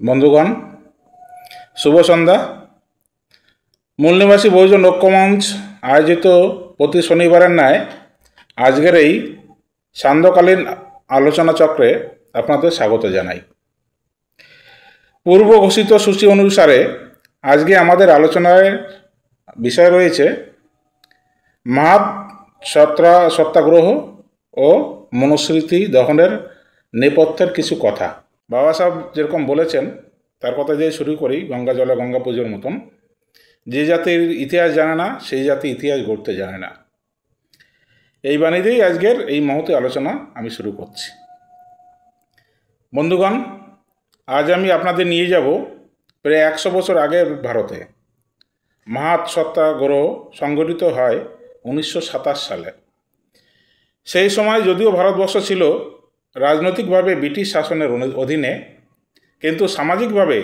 বন্ধুগণ, শুভ সন্ধ্যা। মূলনিবাসী বহুজন ঐক্যমঞ্চ আয়োজিত প্রতি শনিবারের ন্যায় আজকের এই সান্ধ্যকালীন আলোচনা চক্রে আপনাদের স্বাগত জানাই। পূর্ব ঘোষিত সূচি অনুসারে আজকে আমাদের আলোচনার বিষয় রয়েছে মাহাত সত্যাগ্রহ ও মনুস্মৃতি দহনের নেপথ্যের কিছু কথা। বাবা সাহেব যেরকম বলেছেন তার কথা দিয়ে শুরু করি। গঙ্গা জলে গঙ্গা পুজোর মতন, যে জাতির ইতিহাস জানে না সেই জাতি ইতিহাস গড়তে জানে না। এই বাণী দিয়েই আজকের এই মহতী আলোচনা আমি শুরু করছি। বন্ধুগণ, আজ আমি আপনাদের নিয়ে যাব প্রায় 100 বছর আগের ভারতে। মাহাত সত্যাগ্রহ সংগঠিত হয় 1927 সালে। সেই সময় যদিও ভারতবর্ষ ছিল রাজনৈতিকভাবে ব্রিটিশ শাসনের অধীনে, কিন্তু সামাজিকভাবে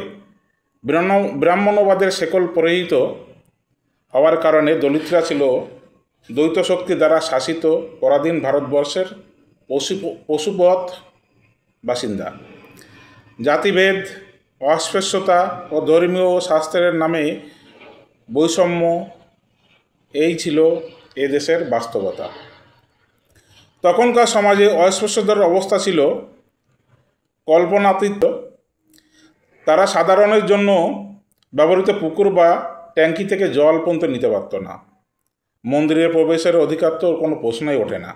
ব্রাহ্মণ্যবাদের শেকল পরিহিত হওয়ার কারণে দলিতরা ছিল দ্বৈত শক্তি দ্বারা শাসিত পরাধীন ভারতবর্ষের পশুবৎ বাসিন্দা। জাতিভেদ, অস্পৃশ্যতা ও ধর্মীয় শাস্ত্রের নামে বৈষম্য, এই ছিল এ দেশের বাস্তবতা। তখনকার সমাজে অস্পৃশ্যতার অবস্থা ছিল কল্পনাতীত। তারা সাধারণের জন্য ব্যবহৃত পুকুর বা ট্যাঙ্কি থেকে জল পর্যন্ত নিতে পারত না। মন্দিরে প্রবেশের অধিকার তো কোনো প্রশ্নই ওঠে না।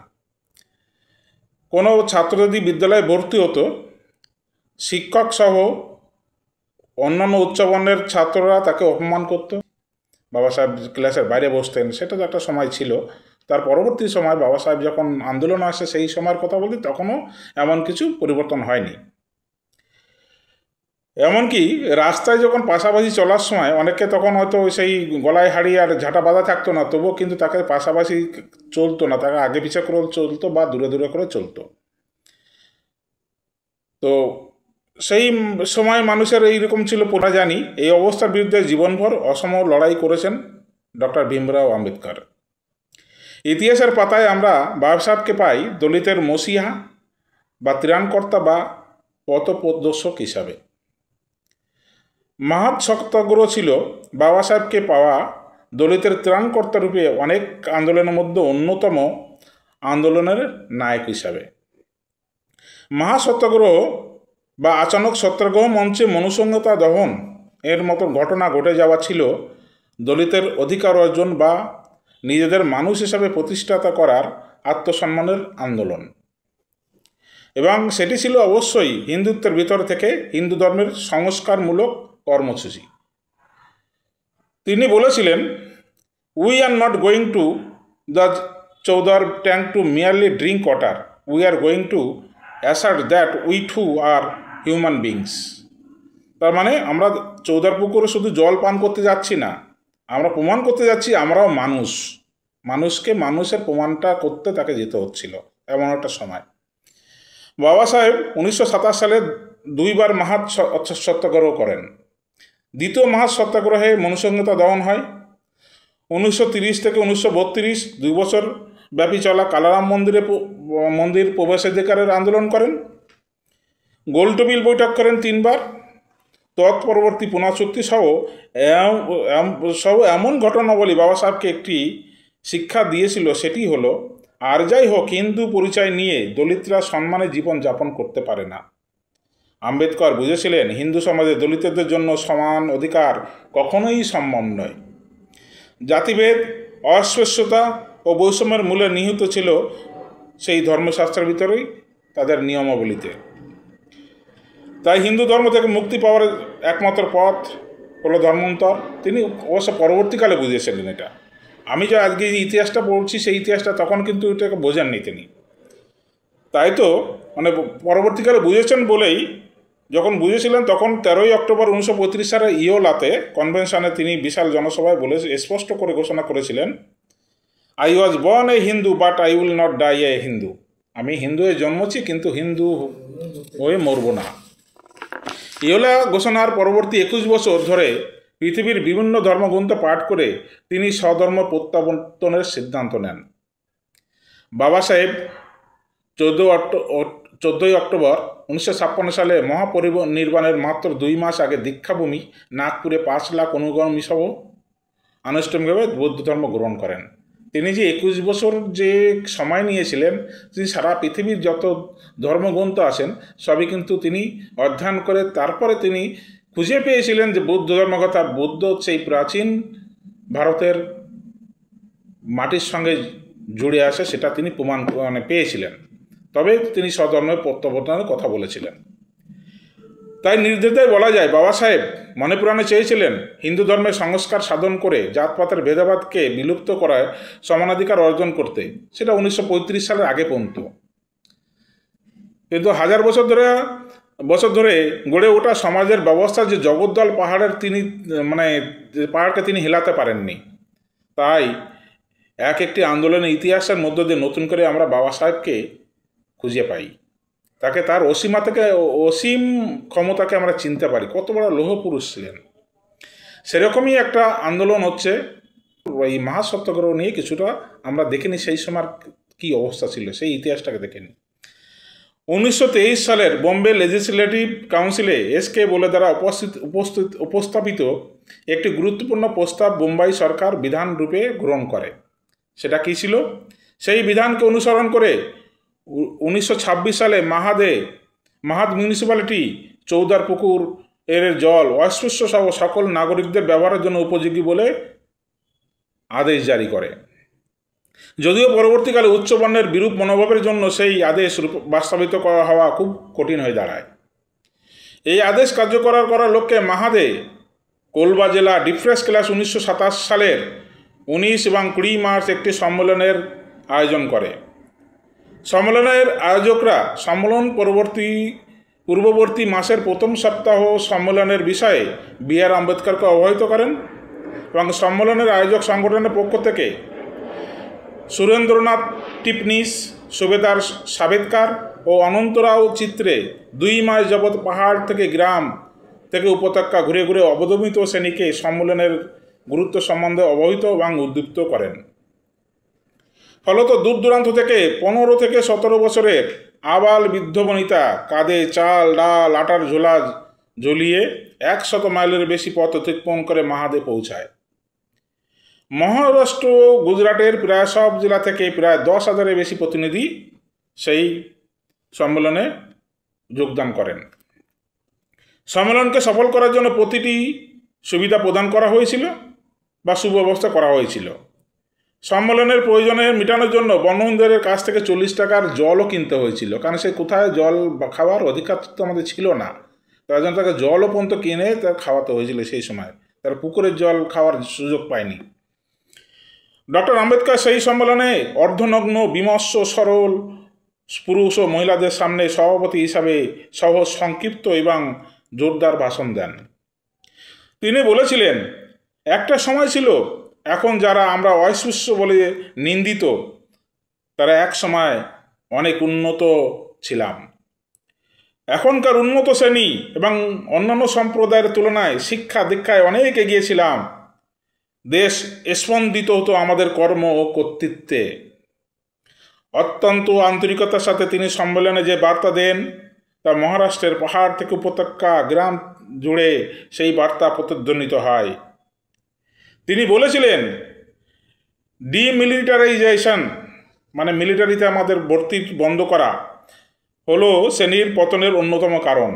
কোনো ছাত্র যদি বিদ্যালয়ে ভর্তি হতো, শিক্ষক সহ অন্যান্য উচ্চবর্ণের ছাত্ররা তাকে অপমান করত। বাবা সাহেব ক্লাসের বাইরে বসতেন, সেটা তো একটা সময় ছিল। তার পরবর্তী সময় বাবা সাহেব যখন আন্দোলন আসে সেই সময়ের কথা বলি, তখনও এমন কিছু পরিবর্তন হয়নি। এমনকি রাস্তায় যখন পাশাপাশি চলার সময় অনেকে তখন হয়তো সেই গলায় হাড়ি আর ঝাঁটা বাঁধা থাকতো না, তবুও কিন্তু তাকে পাশাপাশি চলতো না, তাকে আগে পিছিয়ে করে চলতো বা দূরে দূরে করে চলতো। তো সেই সময় মানুষের এইরকম ছিল পড়া জানি। এই অবস্থার বিরুদ্ধে জীবনভর অসম লড়াই করেছেন ডক্টর ভীমরাও আম্বেদকর। ইতিহাসের পাতায় আমরা বাবা সাহেবকে পাই দলিতের মসিহা বা ত্রাণকর্তা বা পথপ্রদর্শক হিসাবে। মাহাত সত্যাগ্রহ ছিল বাবা সাহেবকে পাওয়া দলিতের ত্রাণকর্তা রূপে অনেক আন্দোলনের মধ্যে অন্যতম আন্দোলনের নায়ক হিসাবে। মাহাত সত্যাগ্রহ বা আচানক সত্যাগ্রহ মঞ্চে মনুসংহিতা দহন এর মতো ঘটনা ঘটে যাওয়া ছিল দলিতের অধিকার অর্জন বা নিজেদের মানুষ হিসাবে প্রতিষ্ঠাতা করার আত্মসম্মানের আন্দোলন। এবং সেটি ছিল অবশ্যই হিন্দুত্বের ভিতর থেকে হিন্দু ধর্মের সংস্কারমূলক কর্মসূচি। তিনি বলেছিলেন, we are not going to the Chavdar tank to merely drink water, we are going to assert that we too are human beings. তার মানে আমরা চৌদার পুকুরে শুধু জল পান করতে যাচ্ছি না, আমরা প্রমাণ করতে যাচ্ছি আমরাও মানুষ। মানুষকে মানুষের প্রমাণটা করতে তাকে যেতে হচ্ছিল এমন একটা সময়। বাবা সাহেব 1927 সালে 2 বার মাহাত সত্যাগ্রহ করেন। দ্বিতীয় মাহাত সত্যাগ্রহে মনুসংহিতা দহন হয় 1930 থেকে 1932। 2 বছর ব্যাপী চলা কালারাম মন্দির প্রবেশাধিকারের আন্দোলন করেন। গোলটেবিল বৈঠক করেন 3 বার। তৎপরবর্তী পুনা চুক্তি সহ এমন ঘটনাবলী বাবা সাহেবকে একটি শিক্ষা দিয়েছিল, সেটি হলো আর যাই হোক হিন্দু পরিচয় নিয়ে দলিতরা সম্মানে জীবন যাপন করতে পারে না। আম্বেদকর বুঝেছিলেন হিন্দু সমাজে দলিতদের জন্য সমান অধিকার কখনোই সম্ভব নয়। জাতিভেদ, অস্পৃশ্যতা ও বৈষম্যের মূলে নিহিত ছিল সেই ধর্মশাস্ত্রের ভিতরেই, তাদের নিয়মাবলীতে। তাই হিন্দু ধর্ম থেকে মুক্তি পাওয়ার একমাত্র পথ হলো ধর্মান্তর। তিনি অবশ্য পরবর্তীকালে বুঝেছিলেন এটা। আমি যে আজকে যে ইতিহাসটা পড়ছি সেই ইতিহাসটা তখন কিন্তু এটাকে বোঝেননি তিনি। তাই তো মানে পরবর্তীকালে বুঝেছেন বলেই, যখন বুঝেছিলেন তখন 13 অক্টোবর 1935 সালে ইয়োলাতে কনভেনশনে তিনি বিশাল জনসভায় বলে স্পষ্ট করে ঘোষণা করেছিলেন, I was born a Hindu but I will not die a Hindu. আমি হিন্দু হয়ে জন্মেছি কিন্তু হিন্দু হয়ে মরব না। ইয়োলা ঘোষণার পরবর্তী 21 বছর ধরে পৃথিবীর বিভিন্ন ধর্মগ্রন্থ পাঠ করে তিনি স্বধর্ম প্রত্যাবর্তনের সিদ্ধান্ত নেন। বাবা সাহেব 14ই অক্টোবর 1956 সালে মহাপরিনির্বাণের মাত্র 2 মাস আগে দীক্ষাভূমি নাগপুরে 5 লাখ অনুগামী সহ আনুষ্ঠানিকভাবে বৌদ্ধ ধর্ম গ্রহণ করেন। তিনি যে 21 বছর যে সময় নিয়েছিলেন, তিনি সারা পৃথিবীর যত ধর্মগ্রন্থ আছেন সবই কিন্তু তিনি অধ্যয়ন করে তারপরে তিনি খুঁজে পেয়েছিলেন যে বৌদ্ধ ধর্মকথা, বৌদ্ধ সেই প্রাচীন ভারতের মাটির সঙ্গে জুড়ে আসে, সেটা তিনি প্রমাণ পেয়েছিলেন। তবে তিনি স্বধর্মের প্রত্যাবর্তনের কথা বলেছিলেন। তাই নির্দ্বিধায় বলা যায় বাবা সাহেব মনে প্রাণে চেয়েছিলেন হিন্দু ধর্মের সংস্কার সাধন করে জাতপাতের ভেদাভেদকে বিলুপ্ত করায় সমানাধিকার অর্জন করতে, সেটা 1935 সালের আগে পর্যন্ত। কিন্তু হাজার বছর ধরে গড়ে ওঠা সমাজের ব্যবস্থা যে জগদ্দল পাহাড়কে তিনি হেলাতে পারেননি। তাই একটি আন্দোলনের ইতিহাসের মধ্য দিয়ে নতুন করে আমরা বাবা সাহেবকে খুঁজে পাই, তাকে তার অসীম ক্ষমতাকে আমরা চিনতে পারি, কত বড় লৌহ পুরুষ ছিলেন। সেরকমই একটা আন্দোলন হচ্ছে এই মহাসত্যাগ্রহ নিয়ে কিছুটা আমরা দেখে নিই সেই সময় কী অবস্থা ছিল, সেই ইতিহাসটাকে দেখে নিই। 1923 সালের বোম্বে লেজিসলেটিভ কাউন্সিলে এসকে বলে দ্বারা উপস্থাপিত একটি গুরুত্বপূর্ণ প্রস্তাব বোম্বাই সরকার বিধান রূপে গ্রহণ করে। সেটা কী ছিল? সেই বিধানকে অনুসরণ করে 1926 সালে মাহাদ মিউনিসিপ্যালিটি চৌদারপুকুর এর জল অস্পৃশ্য সহ সকল নাগরিকদের ব্যবহারের জন্য উপযোগী বলে আদেশ জারি করে। যদিও পরবর্তীকালে উচ্চবর্ণের বিরূপ মনোভাবের জন্য সেই আদেশ বাস্তবায়িত করা হওয়া খুব কঠিন হয়ে দাঁড়ায়। এই আদেশ কার্যকর করার লক্ষ্যে মাহাদে কোলবা জেলা ডিফ্রেস ক্লাস 1927 সালের 19 এবং 20 মার্চ একটি সম্মেলনের আয়োজন করে। সম্মেলনের আয়োজকরা পূর্ববর্তী মাসের প্রথম সপ্তাহ সম্মেলনের বিষয়ে B.R. আম্বেদকরকে অবহিত করেন এবং সম্মেলনের আয়োজক সংগঠনের পক্ষ থেকে সুরেন্দ্রনাথ টিপনিস, সুবেদার সাবেদকার ও অনন্তরাও চিত্রে 2 মাস যাবৎ পাহাড় থেকে গ্রাম থেকে উপত্যকা ঘুরে ঘুরে অবদমিত শ্রেণীকে সম্মেলনের গুরুত্ব সম্বন্ধে অবহিত এবং উদ্দীপ্ত করেন। ফলত দূর দূরান্ত থেকে 15 থেকে 17 বছরের আবাল বৃদ্ধ বনিতা কাঁধে চাল ডাল আটার ঝোলা ঝুলিয়ে 100 মাইলের বেশি পথ অতিক্রম করে মাহাদে পৌঁছায়। মহারাষ্ট্র ও গুজরাটের প্রায় সব জেলা থেকে প্রায় 10,000-এর বেশি প্রতিনিধি সেই সম্মেলনে যোগদান করেন। সম্মেলনকে সফল করার জন্য প্রতিটি সুবিধা প্রদান করা হয়েছিল বা সুব্যবস্থা করা হয়েছিল। সম্মেলনের প্রয়োজনে মেটানোর জন্য বনবন্ধুদের কাছ থেকে 40 টাকার জলও কিনতে হয়েছিল, কারণ সে কোথায় জল খাওয়ার অধিকার তো আমাদের ছিল না, তার জন্য তাকে জলও পর্যন্ত কিনে তার খাওয়াতে হয়েছিল। সেই সময় তার পুকুরের জল খাওয়ার সুযোগ পায়নি। ডক্টর আম্বেদকর সেই সম্মেলনে অর্ধনগ্ন বিমর্ষ সরল পুরুষ ও মহিলাদের সামনে সভাপতি হিসাবে সহজ সংক্ষিপ্ত এবং জোরদার ভাষণ দেন। তিনি বলেছিলেন, একটা সময় ছিল এখন যারা আমরা অস্পৃশ্য বলে নিন্দিত, তারা এক সময় অনেক উন্নত ছিলাম। এখনকার উন্নত শ্রেণী এবং অন্যান্য সম্প্রদায়ের তুলনায় শিক্ষা দীক্ষায় অনেক এগিয়ে ছিলাম। দেশ স্পন্দিত হতো আমাদের কর্ম ও কর্তৃত্বে। অত্যন্ত আন্তরিকতার সাথে তিনি সম্মেলনে যে বার্তা দেন তা মহারাষ্ট্রের পাহাড় থেকে উপত্যকা গ্রাম জুড়ে সেই বার্তা প্রতিধ্বনিত হয়। তিনি বলেছিলেন, ডিমিলিটারাইজেশন মানে মিলিটারিতে আমাদের ভর্তি বন্ধ করা হলো শ্রেণীর পতনের অন্যতম কারণ।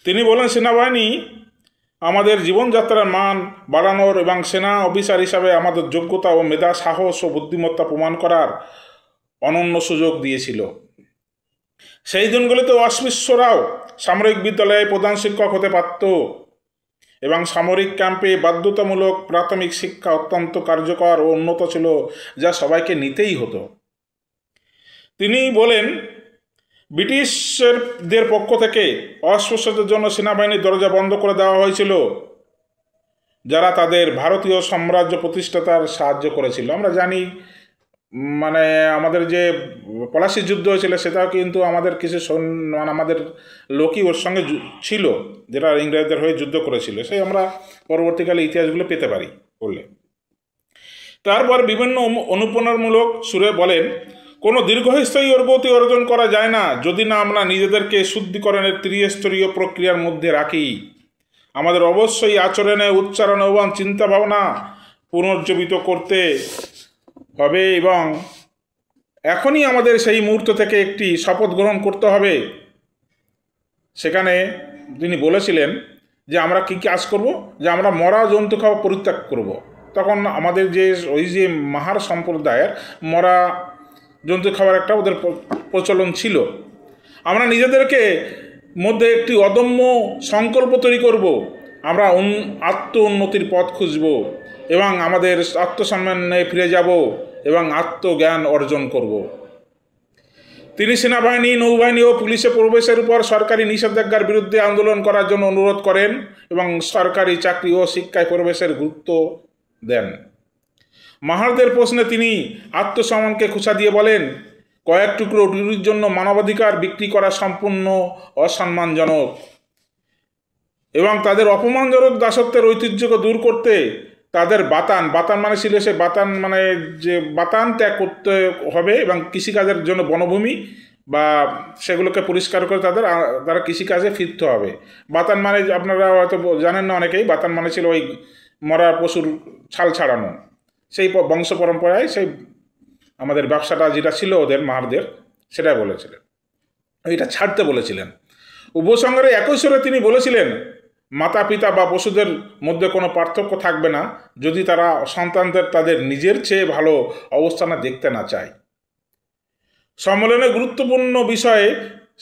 তিনি বলেন, সেনাবাহিনী আমাদের জীবনযাত্রার মান বাড়ানোর এবং সেনা অফিসার হিসাবে আমাদের যোগ্যতা ও মেধা সাহস ও বুদ্ধিমত্তা প্রমাণ করার অনন্য সুযোগ দিয়েছিল। সেই দিনগুলিতে অস্পৃশ্যরাও সামরিক বিদ্যালয়ে প্রধান শিক্ষক হতে পারত এবং সামরিক ক্যাম্পে বাধ্যতামূলক প্রাথমিক শিক্ষা অত্যন্ত কার্যকর ও উন্নত ছিল, যা সবাইকে নিতেই হতো। তিনি বলেন, ব্রিটিশদের পক্ষ থেকে অস্পৃশ্যদের জন্য সেনাবাহিনীর দরজা বন্ধ করে দেওয়া হয়েছিল, যারা তাদের ভারতীয় সাম্রাজ্য প্রতিষ্ঠাতার সাহায্য করেছিল। আমরা জানি আমাদের যে পলাশির যুদ্ধ হয়েছিল সেটাও কিন্তু আমাদের কিছু আমাদের লোকই ওর সঙ্গে ছিল, যেটা ইংরেজদের হয়ে যুদ্ধ করেছিল। সেই আমরা পরবর্তীকালে ইতিহাসগুলো পেতে পারি বললে। তারপর বিভিন্ন অনুপ্রেরণামূলক সুরে বলেন, কোনো দীর্ঘস্থায়ী অগ্রগতি অর্জন করা যায় না যদি না আমরা নিজেদেরকে শুদ্ধিকরণের ত্রিস্তরীয় প্রক্রিয়ার মধ্যে রাখি। আমাদের অবশ্যই আচরণে, উচ্চারণে এবং চিন্তাভাবনা পুনর্জীবিত করতে হবে এবং এখনই আমাদের সেই মুহূর্ত থেকে একটি শপথ গ্রহণ করতে হবে। সেখানে তিনি বলেছিলেন যে আমরা কী কাজ করব, যে আমরা মরা জন্তু খাওয়া পরিত্যাগ করব। তখন আমাদের যে মাহার সম্প্রদায়ের মরা জন্তু খাওয়ার একটা ওদের প্রচলন ছিল। আমরা নিজেদেরকে মধ্যে একটি অদম্য সংকল্প তৈরি করব, আমরা আত্ম উন্নতির পথ খুঁজব এবং আমাদের আত্মসম্মানে ফিরে যাব এবং আত্মজ্ঞান অর্জন করব। তিনি সেনাবাহিনী, নৌবাহিনী ও পুলিশে প্রবেশের উপর সরকারি নিষেধাজ্ঞার বিরুদ্ধে আন্দোলন করার জন্য অনুরোধ করেন এবং সরকারি চাকরি ও শিক্ষায় প্রবেশের গুরুত্ব দেন। মাহারদের প্রশ্নে তিনি আত্মসম্মানকে খোঁচা দিয়ে বলেন, কয়েক টুকরো রুটির জন্য মানবাধিকার বিক্রি করা সম্পূর্ণ অসম্মানজনক এবং তাদের অপমানজনক দাসত্বের ঐতিহ্যকে দূর করতে তাদের বাতান মানে ছিল সে বাতান মানে যে বাতান ত্যাগ করতে হবে এবং কৃষিকাজের জন্য বনভূমি বা সেগুলোকে পরিষ্কার করে তারা কৃষিকাজে ফিরতে হবে। বাতান মানে আপনারা হয়তো জানেন না অনেকেই, বাতান মানে ছিল ওই মরা পশুর ছাল ছাড়ানো। সেই বংশ পরম্পরায় সেই আমাদের ব্যবসাটা যেটা ছিল ওদের মাহারদের, সেটাই বলেছিলেন, এটা ছাড়তে বলেছিলেন। উপসংহারে একই সুরে তিনি বলেছিলেন, মাতা পিতা বা পশুদের মধ্যে কোনো পার্থক্য থাকবে না যদি তারা সন্তানদের তাদের নিজের চেয়ে ভালো অবস্থানে দেখতে না চায়। সম্মেলনে গুরুত্বপূর্ণ বিষয়ে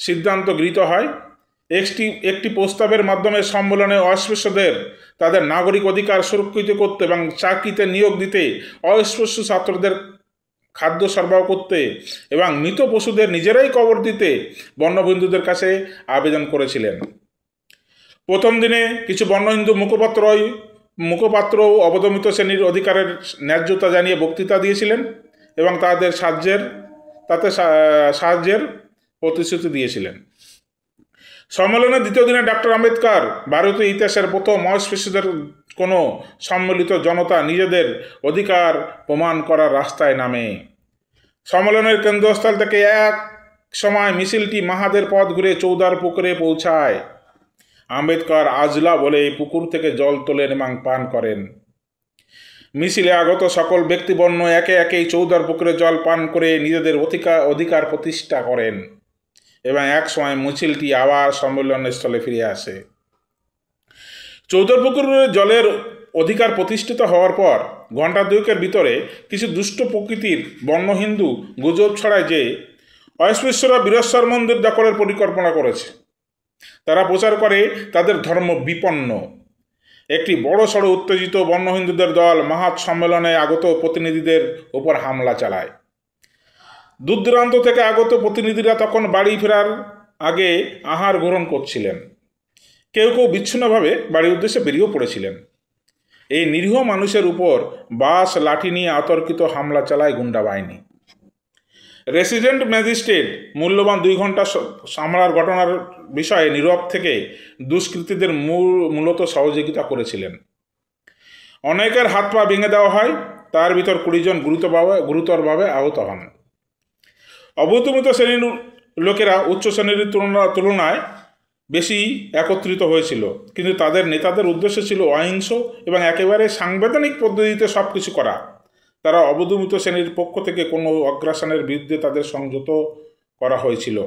সিদ্ধান্ত গৃহীত হয়। একটি প্রস্তাবের মাধ্যমে সম্মেলনে অস্পৃশ্যদের তাদের নাগরিক অধিকার সুরক্ষিত করতে এবং চাকরিতে নিয়োগ দিতে, অস্পৃশ্য ছাত্রদের খাদ্য সরবরাহ করতে এবং মৃত পশুদের নিজেরাই কবর দিতে বর্ণহিন্দুদের কাছে আবেদন করেছিলেন। প্রথম দিনে কিছু বর্ণহিন্দু মুখপাত্র অবদমিত শ্রেণীর অধিকারের ন্যায্যতা জানিয়ে বক্তৃতা দিয়েছিলেন এবং তাতে সাহায্যের প্রতিশ্রুতি দিয়েছিলেন। সম্মেলনের দ্বিতীয় দিনে ডক্টর আম্বেদকর ভারতীয় ইতিহাসের প্রথম অস্পৃশ্যদের কোনো সম্মিলিত জনতা নিজেদের অধিকার প্রমাণ করার রাস্তায় নামে। সম্মেলনের কেন্দ্রস্থল থেকে এক সময় মিছিলটি মাহাদের পথ ঘুরে চৌদার পুকুরে পৌঁছায়। আম্বেদকর আজলা বলে পুকুর থেকে জল তোলেন এবং পান করেন। মিছিলে আগত সকল ব্যক্তিবর্ণ একে একে চৌদার পুকুরে জল পান করে নিজেদের অধিকার প্রতিষ্ঠা করেন এবং এক সময় মিছিলটি আবার সম্মেলনের স্থলে ফিরে আসে। চৌদার পুকুরে জলের অধিকার প্রতিষ্ঠিত হওয়ার পর ঘণ্টা দুয়েকের ভিতরে কিছু দুষ্ট প্রকৃতির বর্ণ হিন্দু গুজব ছড়ায় যে অস্পৃশ্যরা বীরেশ্বর মন্দির দখলের পরিকল্পনা করেছে। তারা প্রচার করে তাদের ধর্ম বিপন্ন। একটি বড় সড়ো উত্তেজিত বর্ণ হিন্দুদের দল মাহাত সম্মেলনে আগত প্রতিনিধিদের উপর হামলা চালায়। দূর দূরান্ত থেকে আগত প্রতিনিধিরা তখন বাড়ি ফেরার আগে আহার গ্রহণ করছিলেন। কেউ কেউ বিচ্ছিন্নভাবে বাড়ির উদ্দেশ্যে বেরিয়েও পড়েছিলেন। এই নিরীহ মানুষের উপর বাঁশ লাঠি নিয়ে অতর্কিত হামলা চালায় গুন্ডা বাহিনী। রেসিডেন্ট ম্যাজিস্ট্রেট মূল্যবান 2 ঘন্টা সামলার ঘটনার বিষয়ে নীরব থেকে দুষ্কৃতীদের মূলত সহযোগিতা করেছিলেন। অনেকের হাত পা ভেঙে দেওয়া হয়, তার ভিতর 20 জন গুরুতরভাবে আহত হন। অবদমিত শ্রেণীর লোকেরা উচ্চ শ্রেণীর তুলনায় বেশি একত্রিত হয়েছিল, কিন্তু তাদের নেতাদের উদ্দেশ্য ছিল অহিংস এবং একেবারে সাংবিধানিক পদ্ধতিতে সব কিছু করা। তারা অবদমিত শ্রেণীর পক্ষ থেকে কোনো অগ্রাসনের বিরুদ্ধে তাদের সংযত করা হয়েছিল।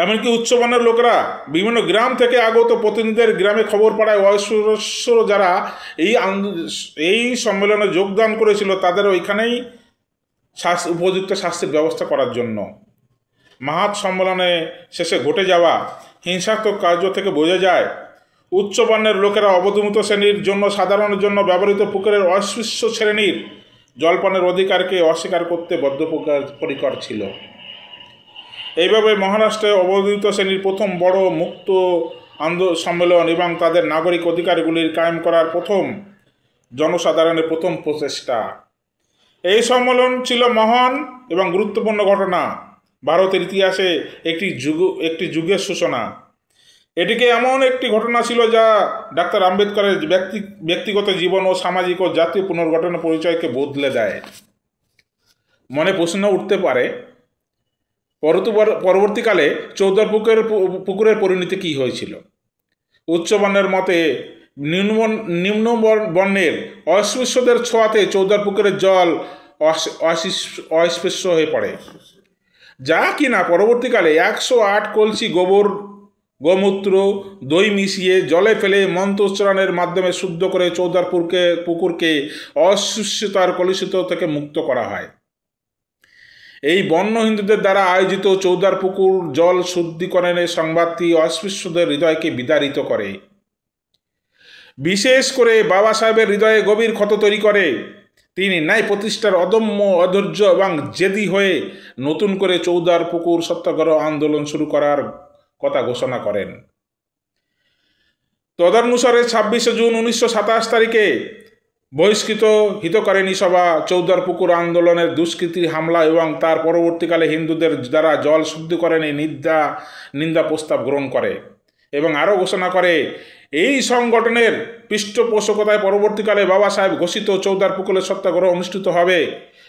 এমনকি উচ্চবর্ণের লোকেরা বিভিন্ন গ্রাম থেকে আগত প্রতিনিধিদের গ্রামে খবর পাড়ায় অস্পৃশ্য যারা এই সম্মেলনে যোগদান করেছিল তাদের ওইখানেই উপযুক্ত শাস্তির ব্যবস্থা করার জন্য। মাহাত সম্মেলনে শেষে ঘটে যাওয়া হিংসাত্মক কার্য থেকে বোঝা যায় উচ্চবর্ণের লোকেরা অবদমিত শ্রেণীর জন্য সাধারণের জন্য ব্যবহৃত পুকুরের অস্পৃশ্য শ্রেণীর জলপানের অধিকারকে অস্বীকার করতে বদ্ধপরিকর ছিল। এইভাবে মহারাষ্ট্রে অবদমিত শ্রেণীর প্রথম বড় মুক্ত সম্মেলন এবং তাদের নাগরিক অধিকারগুলির কায়েম করার প্রথম জনসাধারণের প্রথম প্রচেষ্টা। এই সম্মেলন ছিল মহান এবং গুরুত্বপূর্ণ ঘটনা, ভারতের ইতিহাসে একটি যুগের সূচনা। এটিকে এমন একটি ঘটনা ছিল যা ডাক্তার আম্বেদকরের ব্যক্তিগত জীবন ও সামাজিক ও জাতীয় পুনর্গঠনের পরিচয়কে বদলে দেয়। মনে প্রশ্ন উঠতে পারে, পরবর্তীকালে চৌদার পুকুরের পরিণতি কী হয়েছিল? উচ্চ বর্ণের মতে নিম্ন বর্ণের অস্পৃশ্যদের ছোঁয়াতে চৌদার পুকুরের জল অস্পৃশ্য হয়ে পড়ে, যা কিনা পরবর্তীকালে 108 কলসি গোমূত্র দই মিশিয়ে জলে ফেলে মন্ত্রোচ্চারণের মাধ্যমে শুদ্ধ করে চৌদার পুকুরকে অস্পৃশ্যতার কলুষিত থেকে মুক্ত করা হয়। এই বন্য হিন্দুদের দ্বারা আয়োজিত চৌদার পুকুর জল শুদ্ধিকরণের সংবাদটি অস্পৃশ্যদের হৃদয়কে বিদারিত করে, বিশেষ করে বাবা সাহেবের হৃদয়ে গভীর ক্ষত তৈরি করে। তিনি ন্যায় প্রতিষ্ঠার অদম্য অধৈর্য এবং জেদি হয়ে নতুন করে চৌদার পুকুর সত্যাগ্রহ আন্দোলন শুরু করার কথা ঘোষণা করেন। তদনুসারে 26শে জুন 1927 তারিখে বহিষ্কৃত হিতকারিণী সভা চৌদার পুকুর আন্দোলনের দুষ্কৃতির হামলা এবং তার পরবর্তীকালে হিন্দুদের দ্বারা জল শুদ্ধিকরণে নিন্দা প্রস্তাব গ্রহণ করে এবং আরও ঘোষণা করে, এই সংগঠনের পৃষ্ঠপোষকতায় পরবর্তীকালে বাবা সাহেব ঘোষিত চৌদার পুকুরের সত্যাগ্রহ অনুষ্ঠিত হবে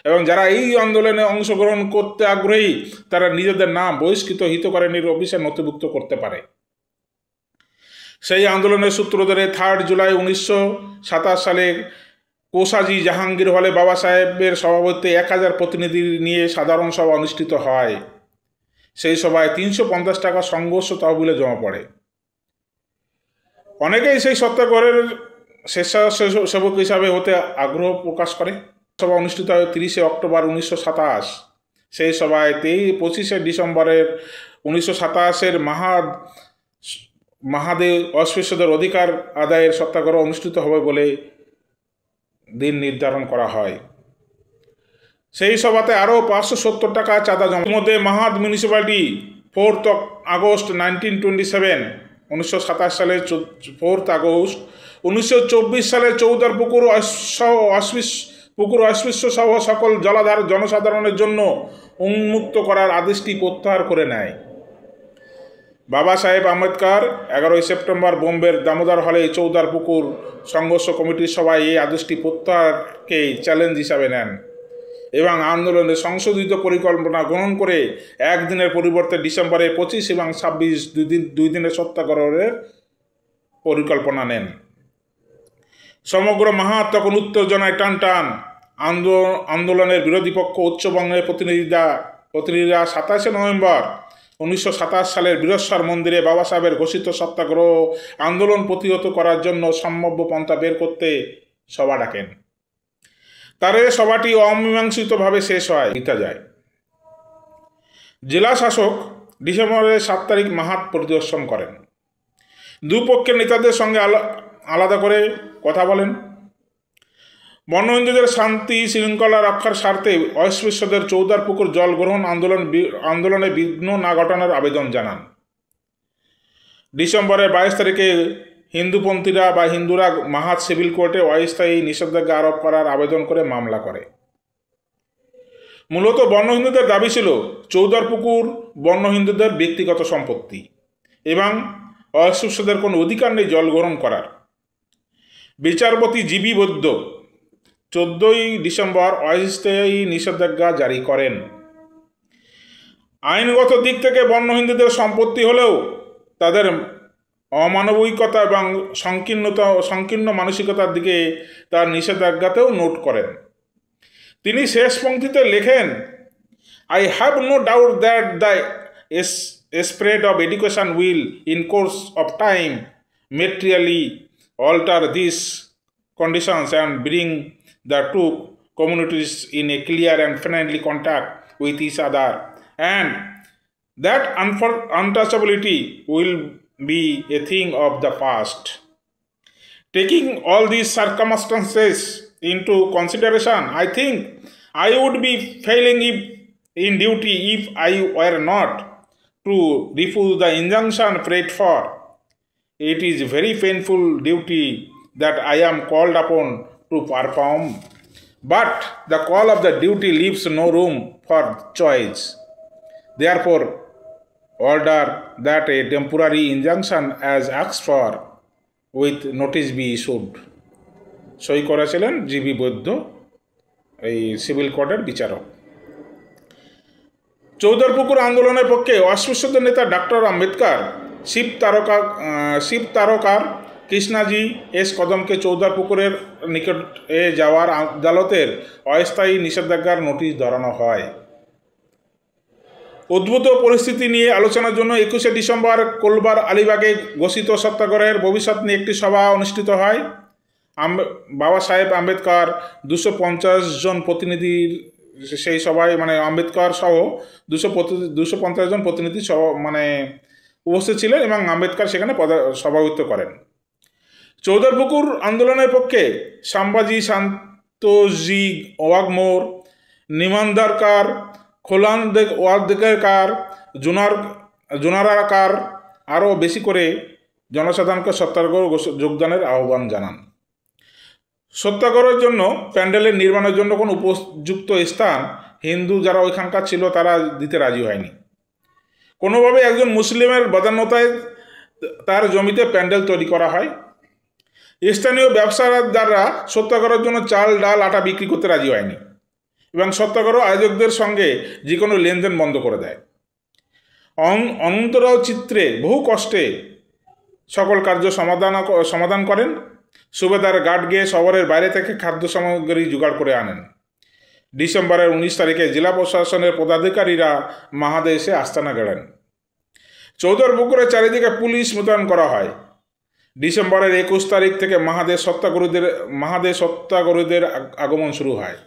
এবং যারা এই আন্দোলনে অংশগ্রহণ করতে আগ্রহী তারা নিজেদের নাম বহিষ্কৃত হিতকারিণীর অফিসে নথিভুক্ত করতে পারে। সেই আন্দোলনের সূত্র ধরে 3 জুলাই 1927 সালে কোষাজি জাহাঙ্গীর হলে বাবা সাহেবের সভাপতিত্বে 1000 প্রতিনিধি নিয়ে সাধারণ সভা অনুষ্ঠিত হয়। সেই সভায় 350 টাকা সংঘর্ষ তহবিলে জমা পড়ে। অনেকেই সেই সত্যাগ্রহের স্বেচ্ছাসেবক হিসাবে হতে আগ্রহ প্রকাশ করে। সভা অনুষ্ঠিত হয় 30শে অক্টোবর 1927। সেই সভায় 25শে ডিসেম্বরের 1927 মাহাদেব অস্পৃশ্যদের অধিকার আদায়ের সত্যাগ্রহ অনুষ্ঠিত হবে বলে দিন নির্ধারণ করা হয়। সেই সভাতে আরও 570 টাকা চাঁদা জমা। মধ্যে মাহাদ মিউনিসিপ্যালিটি 4 আগস্ট 1927 সালের 4 আগস্ট 1924 সালে চৌদার পুকুর অস্পৃশ্য সহ সকল জলাধার জনসাধারণের জন্য উন্মুক্ত করার আদেশটি প্রত্যাহার করে নেয়। বাবা সাহেব আম্বেদকর 11 সেপ্টেম্বর বোম্বের দামোদর হলে চৌদার পুকুর সংঘর্ষ কমিটির সভায় এই আদেশটি প্রত্যাহারকে চ্যালেঞ্জ হিসাবে নেন এবং আন্দোলনের সংশোধিত পরিকল্পনা গ্রহণ করে একদিনের পরিবর্তে ডিসেম্বরে 25 এবং 26 দুই দিনের সত্যাগ্রহের পরিকল্পনা নেন। সমগ্র মাহাত তখন উত্তেজনায় টান আন্দোলনের বিরোধী পক্ষ উচ্চবঙ্গের প্রতিনিধিরা 27 নভেম্বর 1927 সালের বীরেশ্বর মন্দিরে বাবা সাহেবের ঘোষিত সত্যাগ্রহ আন্দোলন প্রতিহত করার জন্য সম্ভাব্য পন্থা বের করতে সভা ডাকেন। তার সভাটি অমীমাংসিতভাবে শেষ হয়, জিতা যায়। জেলা শাসক ডিসেম্বরের 7 তারিখ মাহাত পরিদর্শন করেন। দুপক্ষের নেতাদের সঙ্গে আলাদা করে কথা বলেন। বন্য হিন্দুদের শান্তি শৃঙ্খলা রক্ষার স্বার্থে অস্পৃশ্যদের চৌদার পুকুর জল গ্রহণ আন্দোলনে বিঘ্ন না ঘটানোর আবেদন জানান। ডিসেম্বরের 22 তারিখে হিন্দুরা মাহাত সিভিল কোর্টে অস্থায়ী নিষেধাজ্ঞা আরোপ করার আবেদন করে মামলা করে। মূলত বন্য হিন্দুদের দাবি ছিল চৌদার পুকুর বন্য হিন্দুদের ব্যক্তিগত সম্পত্তি এবং অস্পৃশ্যদের কোনো অধিকার নেই জল গ্রহণ করার। বিচারপতি জিবি বৈদ্য 14 ডিসেম্বর অস্থায়ী নিষেধাজ্ঞা জারি করেন। আইনগত দিক থেকে বন্য হিন্দুদের সম্পত্তি হলেও তাদের অমানবিকতা এবং সংকীর্ণ মানসিকতার দিকে তার নিষেধাজ্ঞাতেও নোট করেন। তিনি শেষ পংক্তিতে লেখেন, I have no doubt that the spread of education will, in course of time, materially alter these conditions and bring the two communities in a clear and friendly contact with each other, and that untouchability will be a thing of the past. Taking all these circumstances into consideration, I think I would be failing in duty if I were not to refuse the injunction prayed for. It is very painful duty that I am called upon to perform, but the call of the duty leaves no room for choice. Therefore, order that a temporary injunction as asked for with notice be issued. সই করেছিলেন GB বৈদ্য, এই civil কোর্টের বিচারক। চৌধুরীপুকুর আন্দোলনের পক্ষে অস্পৃশ্যদের নেতা doctor Ambedkar Shiva তারকার কৃষ্ণাজি S কদমকে চৌধুরীপুকুরের নিকটে যাওয়ার আদালতের অস্থায়ী নিষেধাজ্ঞার নোটিশ ধরানো হয়। উদ্ভূত পরিস্থিতি নিয়ে আলোচনার জন্য 21শে ডিসেম্বর কোলবার আলিবাগে ঘোষিত সত্যাগ্রহের ভবিষ্যৎ নিয়ে একটি সভা অনুষ্ঠিত হয়। বাবা সাহেব আম্বেদকর 250 জন প্রতিনিধির সেই সভায় আম্বেদকর সহ 250 জন প্রতিনিধি উপস্থিত ছিলেন এবং আম্বেদকর সেখানে সভাপতিত্ব করেন। চৌধুরীপুকুর আন্দোলনের পক্ষে সাম্বাজি শান্তজি ওয়াগমোর, নিমানদারকার, খোলানওয়ার্দেকার, জুনারাকার আরও বেশি করে জনসাধারণকে সত্যাগ্রহ যোগদানের আহ্বান জানান। সত্যাগ্রহের জন্য প্যান্ডেলের নির্মাণের জন্য কোনো উপযুক্ত স্থান হিন্দু যারা ওইখানকার ছিল তারা দিতে রাজি হয়নি। কোনোভাবে একজন মুসলিমের বদান্যতায় তার জমিতে প্যান্ডেল তৈরি করা হয়। স্থানীয় ব্যবসাদাররা সত্যাগ্রহের জন্য চাল, ডাল, আটা বিক্রি করতে রাজি হয়নি এবং সত্যাগ্রহ আয়োজকদের সঙ্গে যে কোনো লেনদেন বন্ধ করে দেয়। অনন্তরাও চিত্রে বহু কষ্টে সকল কার্য সমাধান করেন। সুবেদার গার্ডগে শহরের বাইরে থেকে খাদ্য সামগ্রী জোগাড় করে আনেন। ডিসেম্বরের 19 তারিখে জেলা প্রশাসনের পদাধিকারীরা মাহাদে এসে আস্তানা গেলেন। চৌধুরীপুকুরের চারিদিকে পুলিশ মোতায়েন করা হয়। ডিসেম্বরের 21 তারিখ থেকে মাহাদে সত্যাগ্রহীদের আগমন শুরু হয়।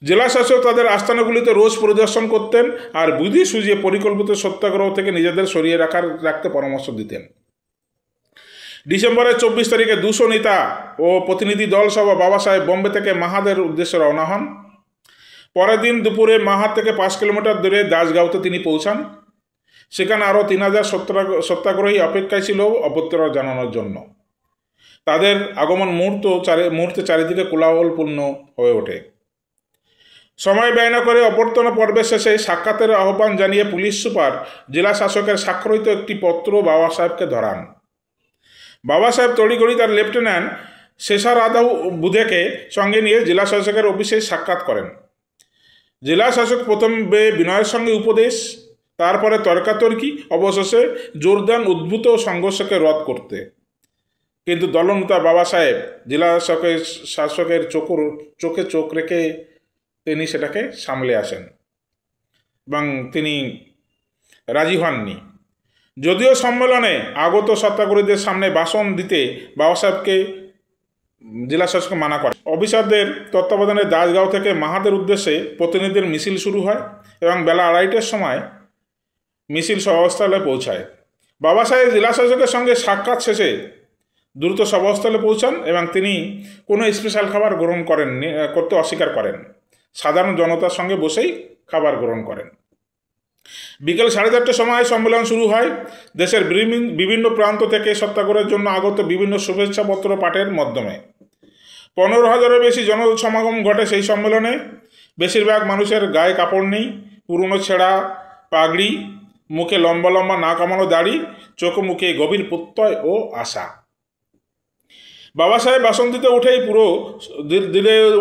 জেলা শাসক তাদের আস্তানাগুলিতে রোজ পরিদর্শন করতেন আর বুঝিয়ে সুঝিয়ে পরিকল্পিত সত্যাগ্রহ থেকে নিজেদের সরিয়ে রাখতে পরামর্শ দিতেন। ডিসেম্বরের 24 তারিখে 200 নেতা ও প্রতিনিধি দল সহ বাবা সাহেব বোম্বে থেকে মাহাদের উদ্দেশ্যে রওনা হন। পরের দিন দুপুরে মাহাদ থেকে 5 কিলোমিটার দূরে দাসগাঁওতে তিনি পৌঁছান। সেখানে আরও 3000 সত্যাগ্রহী অপেক্ষায় ছিল অভ্যর্থনা জানানোর জন্য। তাদের আগমন মুহূর্তে চারিদিকে কোলাহলপূর্ণ হয়ে ওঠে। সময় ব্যয় না করে অভ্যর্থনা পর্বের শেষে সাক্ষাতের আহ্বান জানিয়ে পুলিশ সুপার জেলা শাসকের স্বাক্ষরিত একটি পত্র বাবা সাহেবকে ধরান। বাবা সাহেব তড়িঘড়ি তার লেফটেন্যান্ট শেষার আদাউ বুধেকে সঙ্গে নিয়ে জেলা শাসকের অফিসে সাক্ষাৎ করেন। জেলা শাসক প্রথমে বিনয়ের সঙ্গে উপদেশ, তারপরে তর্কাতর্কি, অবশেষে জোর দেন উদ্ভূত সংঘর্ষকে রদ করতে। কিন্তু দলনেতা বাবা সাহেব জেলা শাসকের চোখে চোখ রেখে তিনি সেটাকে সামলে আসেন এবং তিনি রাজি হননি। যদিও সম্মেলনে আগত সত্যাগ্রহীদের সামনে ভাষণ দিতে বাবা সাহেবকে জেলা শাসক মানা করে। অফিসারদের তত্ত্বাবধানে দাসগাঁও থেকে মাহাদের উদ্দেশ্যে প্রতিনিধিদের মিছিল শুরু হয় এবং বেলা 2:30টার সময় মিছিল সভাস্থলে পৌঁছায়। বাবা সাহেব জেলা শাসকের সঙ্গে সাক্ষাৎ শেষে দ্রুত সভাস্থলে পৌঁছান এবং তিনি কোনো স্পেশাল খাবার গ্রহণ করতে অস্বীকার করেন। সাধারণ জনতার সঙ্গে বসেই খাবার গ্রহণ করেন। বিকেল 4:30টার সময় সম্মেলন শুরু হয়। দেশের বিভিন্ন প্রান্ত থেকে সত্যাগ্রহের জন্য আগত বিভিন্ন শুভেচ্ছাপত্র পাঠের মাধ্যমে 15,000-এর বেশি জনসমাগম ঘটে সেই সম্মেলনে। বেশিরভাগ মানুষের গায়ে কাপড় নেই, পুরনো ছেঁড়া পাগড়ি, মুখে লম্বা লম্বা না কামানো দাড়ি, চোখ মুখে গভীর প্রত্যয় ও আশা। বাবা সাহেব ভাষণ দিতে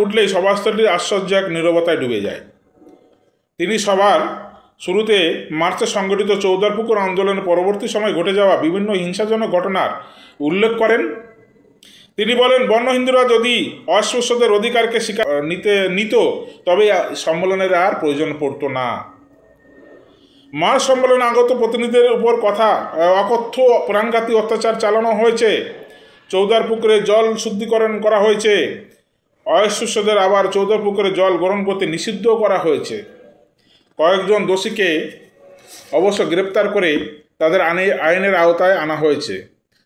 উঠলেই সভাস্থলটির আশ্চর্য এক নীরবতায় ডুবে যায়। তিনি সবার শুরুতে মার্চে সংগঠিত চৌধুরীপুকুর আন্দোলনের পরবর্তী সময় ঘটে যাওয়া বিভিন্ন হিংসাজনক ঘটনার উল্লেখ করেন। তিনি বলেন, বন্য হিন্দুরা যদি অস্পৃশ্যদের অধিকারকে নিত তবে সম্মেলনের আর প্রয়োজন পড়তো না। মার্চ সম্মেলনে আগত প্রতিনিধিদের উপর অকথ্য প্রাণঘাতী অত্যাচার চালানো হয়েছে। চৌধুরীপুকুরে জল শুদ্ধিকরণ করা হয়েছে। অস্পৃশ্যদের আবার চৌধুরীপুকুরে জল গ্রহণ করতে নিষিদ্ধ করা হয়েছে। কয়েকজন দোষীকে অবশ্য গ্রেপ্তার করে তাদের আইনের আওতায় আনা হয়েছে।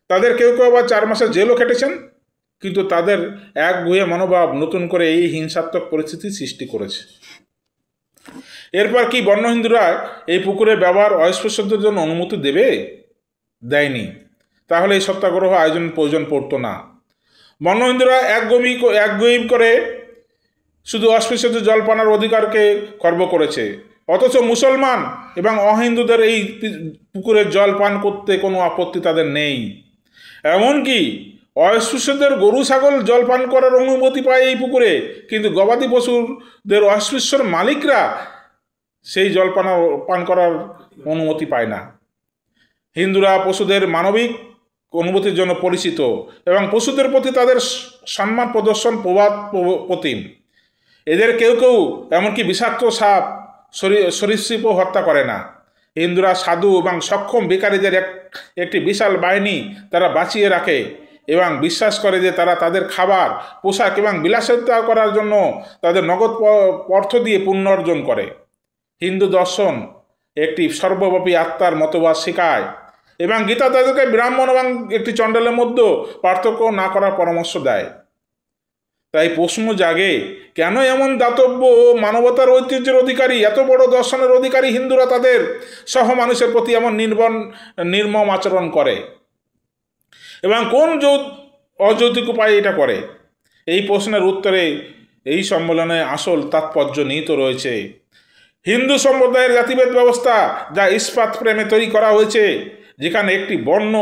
তাদের কেউ কেউ আবার 4 মাসের জেলও খেটেছেন। কিন্তু তাদের একগুঁয়ে মনোভাব নতুন করে এই হিংসাত্মক পরিস্থিতি সৃষ্টি করেছে। এরপর কি বন্য হিন্দুরা এই পুকুরের ব্যবহার অস্পৃশ্যদের জন্য অনুমতি দেয়নি, তাহলে এই সত্যাগ্রহ আয়োজনের প্রয়োজন পড়তো না। বন্য হিন্দুরা একগুঁয়ে করে শুধু অস্পৃশ্যদের জল পানার অধিকারকে খর্ব করেছে, অথচ মুসলমান এবং অহিন্দুদের এই পুকুরের জল পান করতে কোনো আপত্তি তাদের নেই। এমনকি অস্পৃশ্যদের গরু ছাগল জল পান করার অনুমতি পায় এই পুকুরে, কিন্তু গবাদি পশুদের অস্পৃশ্যর মালিকরা সেই জল পান করার অনুমতি পায় না। হিন্দুরা পশুদের মানবিক অনুভূতির জন্য পরিচিত এবং পশুদের প্রতি তাদের সম্মান প্রদর্শন প্রতিম। এদের কেউ কেউ এমনকি বিষাক্ত সাপ সরীসৃপও হত্যা করে না। হিন্দুরা সাধু এবং সক্ষম ভিখারীদের একটি বিশাল বাহিনী তারা বাঁচিয়ে রাখে এবং বিশ্বাস করে যে তারা তাদের খাবার, পোশাক এবং বিলাসিতা করার জন্য তাদের নগদ অর্থ দিয়ে পুণ্য অর্জন করে। হিন্দু দর্শন একটি সর্বব্যাপী আত্মার মতবাদ শেখায় এবং গীতা তাদেরকে ব্রাহ্মণ এবং একটি চণ্ডালের মধ্যে পার্থক্য না করার পরামর্শ দেয়। তাই প্রশ্ন জাগে, কেন এমন দাতব্য ও মানবতার ঐতিহ্যের অধিকারী, এত বড় দর্শনের অধিকারী হিন্দুরা তাদের সহ মানুষের প্রতি এমন নির্মম আচরণ করে এবং কোন অযৌক্তিক উপায়ে এটা করে? এই প্রশ্নের উত্তরে এই সম্মেলনে আসল তাৎপর্য নিহিত রয়েছে। হিন্দু সম্প্রদায়ের জাতিভেদ ব্যবস্থা যা ইস্পাত প্রেমে তৈরি করা হয়েছে, যেখানে একটি বর্ণ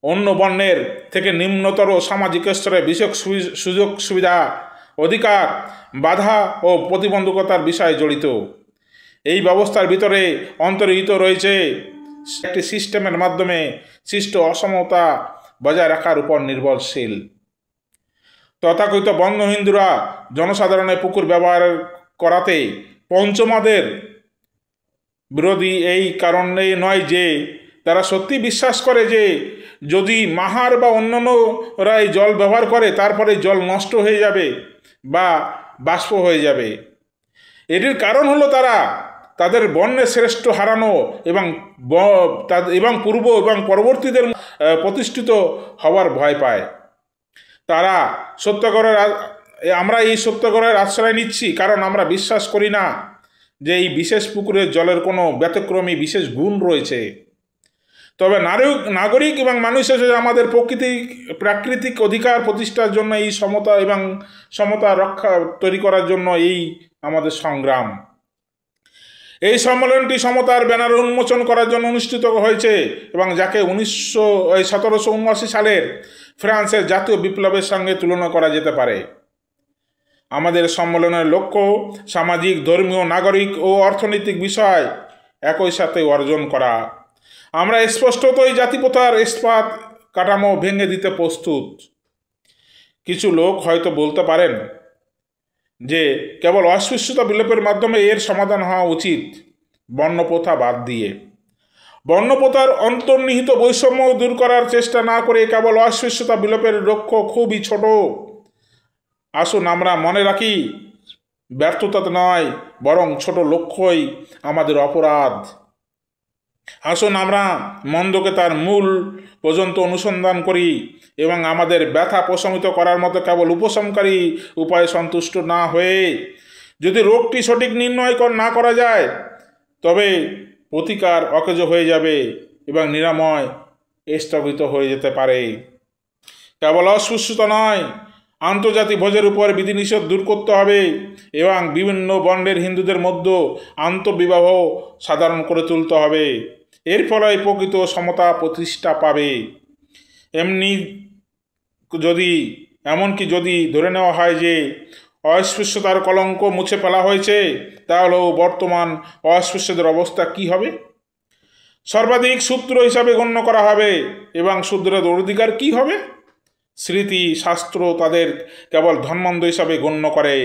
অন্য বর্ণের থেকে নিম্নতর সামাজিক স্তরে বিশেষ সুযোগ সুবিধা, অধিকার, বাধা ও প্রতিবন্ধকতার বিষয় জড়িত। এই ব্যবস্থার ভিতরে অন্তর্হিত রয়েছে একটি সিস্টেমের মাধ্যমে সৃষ্ট অসমতা বজায় রাখার উপর নির্ভরশীল। তথাকথিত বঙ্গ হিন্দুরা জনসাধারণের পুকুর ব্যবহার করাতে পঞ্চমাদের বিরোধী এই কারণে নয় যে তারা সত্যি বিশ্বাস করে যে যদি মাহার বা অন্যান্যরা এই জল ব্যবহার করে তারপরে জল নষ্ট হয়ে যাবে বা বাষ্প হয়ে যাবে। এটির কারণ হলো তারা তাদের বর্ণের শ্রেষ্ঠ হারানো এবং পূর্ব এবং পরবর্তীদের প্রতিষ্ঠিত হওয়ার ভয় পায়। আমরা এই সত্যগ্রহের আশ্রয় নিচ্ছি কারণ আমরা বিশ্বাস করি না যে এই বিশেষ পুকুরের জলের কোনো ব্যতিক্রমী বিশেষ গুণ রয়েছে। তবে নাগরিক এবং মানুষ হিসেবে আমাদের প্রাকৃতিক অধিকার প্রতিষ্ঠার জন্য এই সমতা রক্ষা তৈরি করার জন্য এই আমাদের সংগ্রাম। এই সম্মেলনটি সমতার ব্যানার উন্মোচন করার জন্য অনুষ্ঠিত হয়েছে এবং যাকে 1779 সালের ফ্রান্সের জাতীয় বিপ্লবের সঙ্গে তুলনা করা যেতে পারে। আমাদের সম্মেলনের লক্ষ্য সামাজিক, ধর্মীয়, নাগরিক ও অর্থনৈতিক বিষয় একই সাথে অর্জন করা। আমরা স্পষ্টতই জাতিপ্রথার ইস্পাত কাঠামো ভেঙে দিতে প্রস্তুত। কিছু লোক হয়তো বলতে পারেন যে কেবল অস্পৃশ্যতা বিলোপের মাধ্যমে এর সমাধান হওয়া উচিত, বর্ণপ্রথা বাদ দিয়ে। বর্ণপ্রথার অন্তর্নিহিত বৈষম্য দূর করার চেষ্টা না করে কেবল অস্পৃশ্যতা বিলোপের লক্ষ্য খুবই ছোট। আসুন আমরা মনে রাখি, ব্যর্থতা নয় বরং ছোট লক্ষ্যই আমাদের অপরাধ। আসুন আমরা মন্দকে তার মূল পর্যন্ত অনুসন্ধান করি এবং আমাদের ব্যথা প্রশমিত করার মতো কেবল উপশমকারী উপায়ে সন্তুষ্ট না হয়ে, যদি রোগটি সঠিক নির্ণয় না করা যায় তবে প্রতিকার অকেজ হয়ে যাবে এবং নিরাময় স্থগিত হয়ে যেতে পারে। কেবল অস্পৃশ্যতা নয়, আন্তর্জাতিক ভোজের উপর বিধিনিষেধ দূর করতে হবে এবং বিভিন্ন বর্ণের হিন্দুদের মধ্যে আন্তঃবিবাহ সাধারণ করে তুলতে হবে। এর ফলে প্রকৃত সমতা প্রতিষ্ঠা পাবে। এমনকি যদি ধরে নেওয়া হয় যে অস্পৃশ্যতার কলঙ্ক মুছে ফেলা হয়েছে, তাহলেও বর্তমান অস্পৃশ্যদের অবস্থা কি হবে? সর্বাধিক শূদ্র হিসাবে গণ্য করা হবে এবং শূদ্রের অধিকার কি হবে? স্মৃতি শাস্ত্র তাদের কেবল ধর্মান্ধ হিসাবে গণ্য করে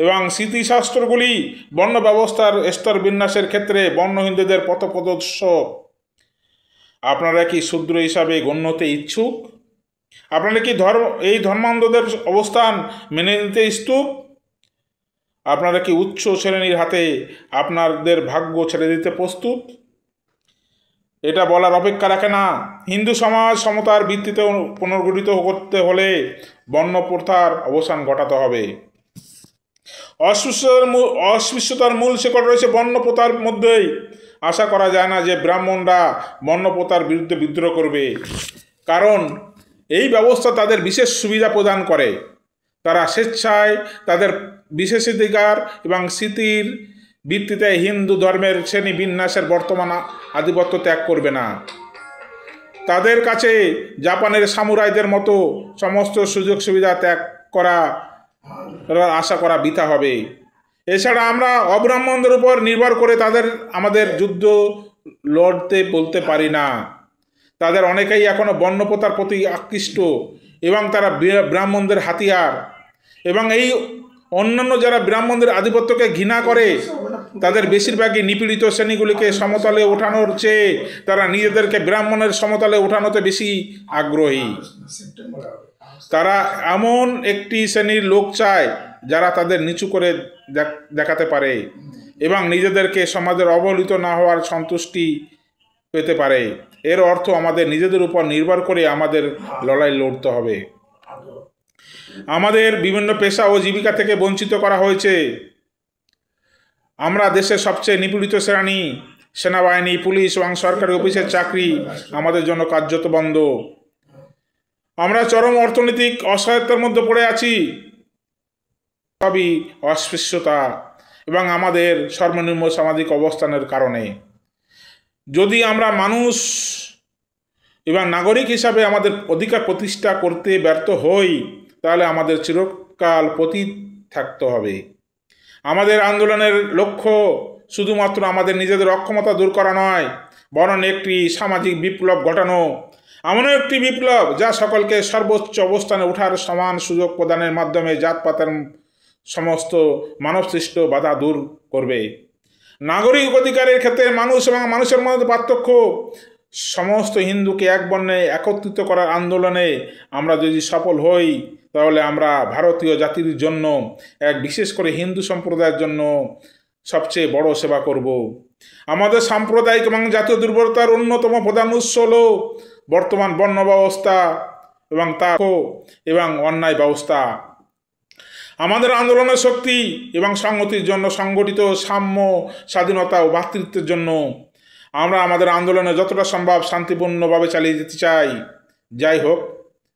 এবং স্মৃতিশাস্ত্রগুলি বর্ণ ব্যবস্থার স্তর বিন্যাসের ক্ষেত্রে বর্ণ হিন্দুদের পথপ্রদর্শক। আপনারা কি শূদ্র হিসাবে গণ্য হতে ইচ্ছুক? আপনারা কি এই ধর্মান্ধদের অবস্থান মেনে নিতে ইচ্ছুক? আপনারা কি উচ্চ শ্রেণীর হাতে আপনাদের ভাগ্য ছেড়ে দিতে প্রস্তুত? এটা বলার অপেক্ষা রাখে না। হিন্দু সমাজ সমতার ভিত্তিতে পুনর্গঠিত করতে হলে বর্ণপ্রথার অবসান ঘটাতে হবে। অস্পৃশ্যতার মূল শিকড় রয়েছে বর্ণপ্রথার মধ্যেই। আশা করা যায় না যে ব্রাহ্মণরা বর্ণপ্রথার বিরুদ্ধে বিদ্রোহ করবে, কারণ এই ব্যবস্থা তাদের বিশেষ সুবিধা প্রদান করে। তারা স্বেচ্ছায় তাদের বিশেষাধিকার এবং স্মৃতির ভিত্তিতে হিন্দু ধর্মের শ্রেণী বিন্যাসের বর্তমান আধিপত্য ত্যাগ করবে না। তাদের কাছে জাপানের সামুরাইদের মতো সমস্ত সুযোগ সুবিধা ত্যাগ করা আশা করা বৃথা হবে। এছাড়া আমরা অব্রাহ্মণদের উপর নির্ভর করে আমাদের যুদ্ধ লড়তে বলতে পারি না। তাদের অনেকেই এখনও বর্ণপ্রথার প্রতি আকৃষ্ট এবং তারা ব্রাহ্মণদের হাতিয়ার, এবং এই অন্যান্য যারা ব্রাহ্মণদের আধিপত্যকে ঘৃণা করে তাদের বেশিরভাগই নিপীড়িত শ্রেণীগুলিকে সমতলে ওঠানোর চেয়ে তারা নিজেদেরকে ব্রাহ্মণের সমতলে ওঠানোতে বেশি আগ্রহী। তারা এমন একটি শ্রেণীর লোক চায় যারা তাদের নিচু করে দেখাতে পারে এবং নিজেদেরকে সমাজের অবহেলিত না হওয়ার সন্তুষ্টি পেতে পারে। এর অর্থ আমাদের নিজেদের উপর নির্ভর করে আমাদের লড়াই লড়তে হবে। আমাদের বিভিন্ন পেশা ও জীবিকা থেকে বঞ্চিত করা হয়েছে। আমরা দেশের সবচেয়ে নিপীড়িত শ্রেণী। সেনাবাহিনী, পুলিশ এবং সরকারি অফিসের চাকরি আমাদের জন্য কার্যত বন্ধ। আমরা চরম অর্থনৈতিক অসহায়তার মধ্যে পড়ে আছি, সবই অস্পৃশ্যতা এবং আমাদের সর্বনিম্ন সামাজিক অবস্থানের কারণে। যদি আমরা মানুষ এবং নাগরিক হিসাবে আমাদের অধিকার প্রতিষ্ঠা করতে ব্যর্থ হই, তাহলে আমাদের চিরকাল পতিত থাকতে হবে। আমাদের আন্দোলনের লক্ষ্য শুধুমাত্র আমাদের নিজেদের অক্ষমতা দূর করা নয়, বরং একটি সামাজিক বিপ্লব ঘটানো, এমন একটি বিপ্লব যা সকলকে সর্বোচ্চ অবস্থানে ওঠার সমান সুযোগ প্রদানের মাধ্যমে জাতপাতের সমস্ত মানবসৃষ্ট বাধা দূর করবে। নাগরিক অধিকারের ক্ষেত্রে মানুষ এবং মানুষের মধ্যে পার্থক্য, সমস্ত হিন্দুকে এক বর্ণে একত্রিত করার আন্দোলনে আমরা যদি সফল হই, তাহলে আমরা ভারতীয় জাতির জন্য, বিশেষ করে হিন্দু সম্প্রদায়ের জন্য সবচেয়ে বড় সেবা করব। আমাদের সাম্প্রদায়িক এবং জাতীয় দুর্বলতার অন্যতম প্রধান উৎস হল বর্তমান বর্ণ ব্যবস্থা এবং অন্যায় ব্যবস্থা। আমাদের আন্দোলনের শক্তি এবং সংহতির জন্য, সংগঠিত সাম্য, স্বাধীনতা ও ভ্রাতৃত্বের জন্য আমরা আমাদের আন্দোলনে যতটা সম্ভব শান্তিপূর্ণভাবে চালিয়ে যেতে চাই। যাই হোক,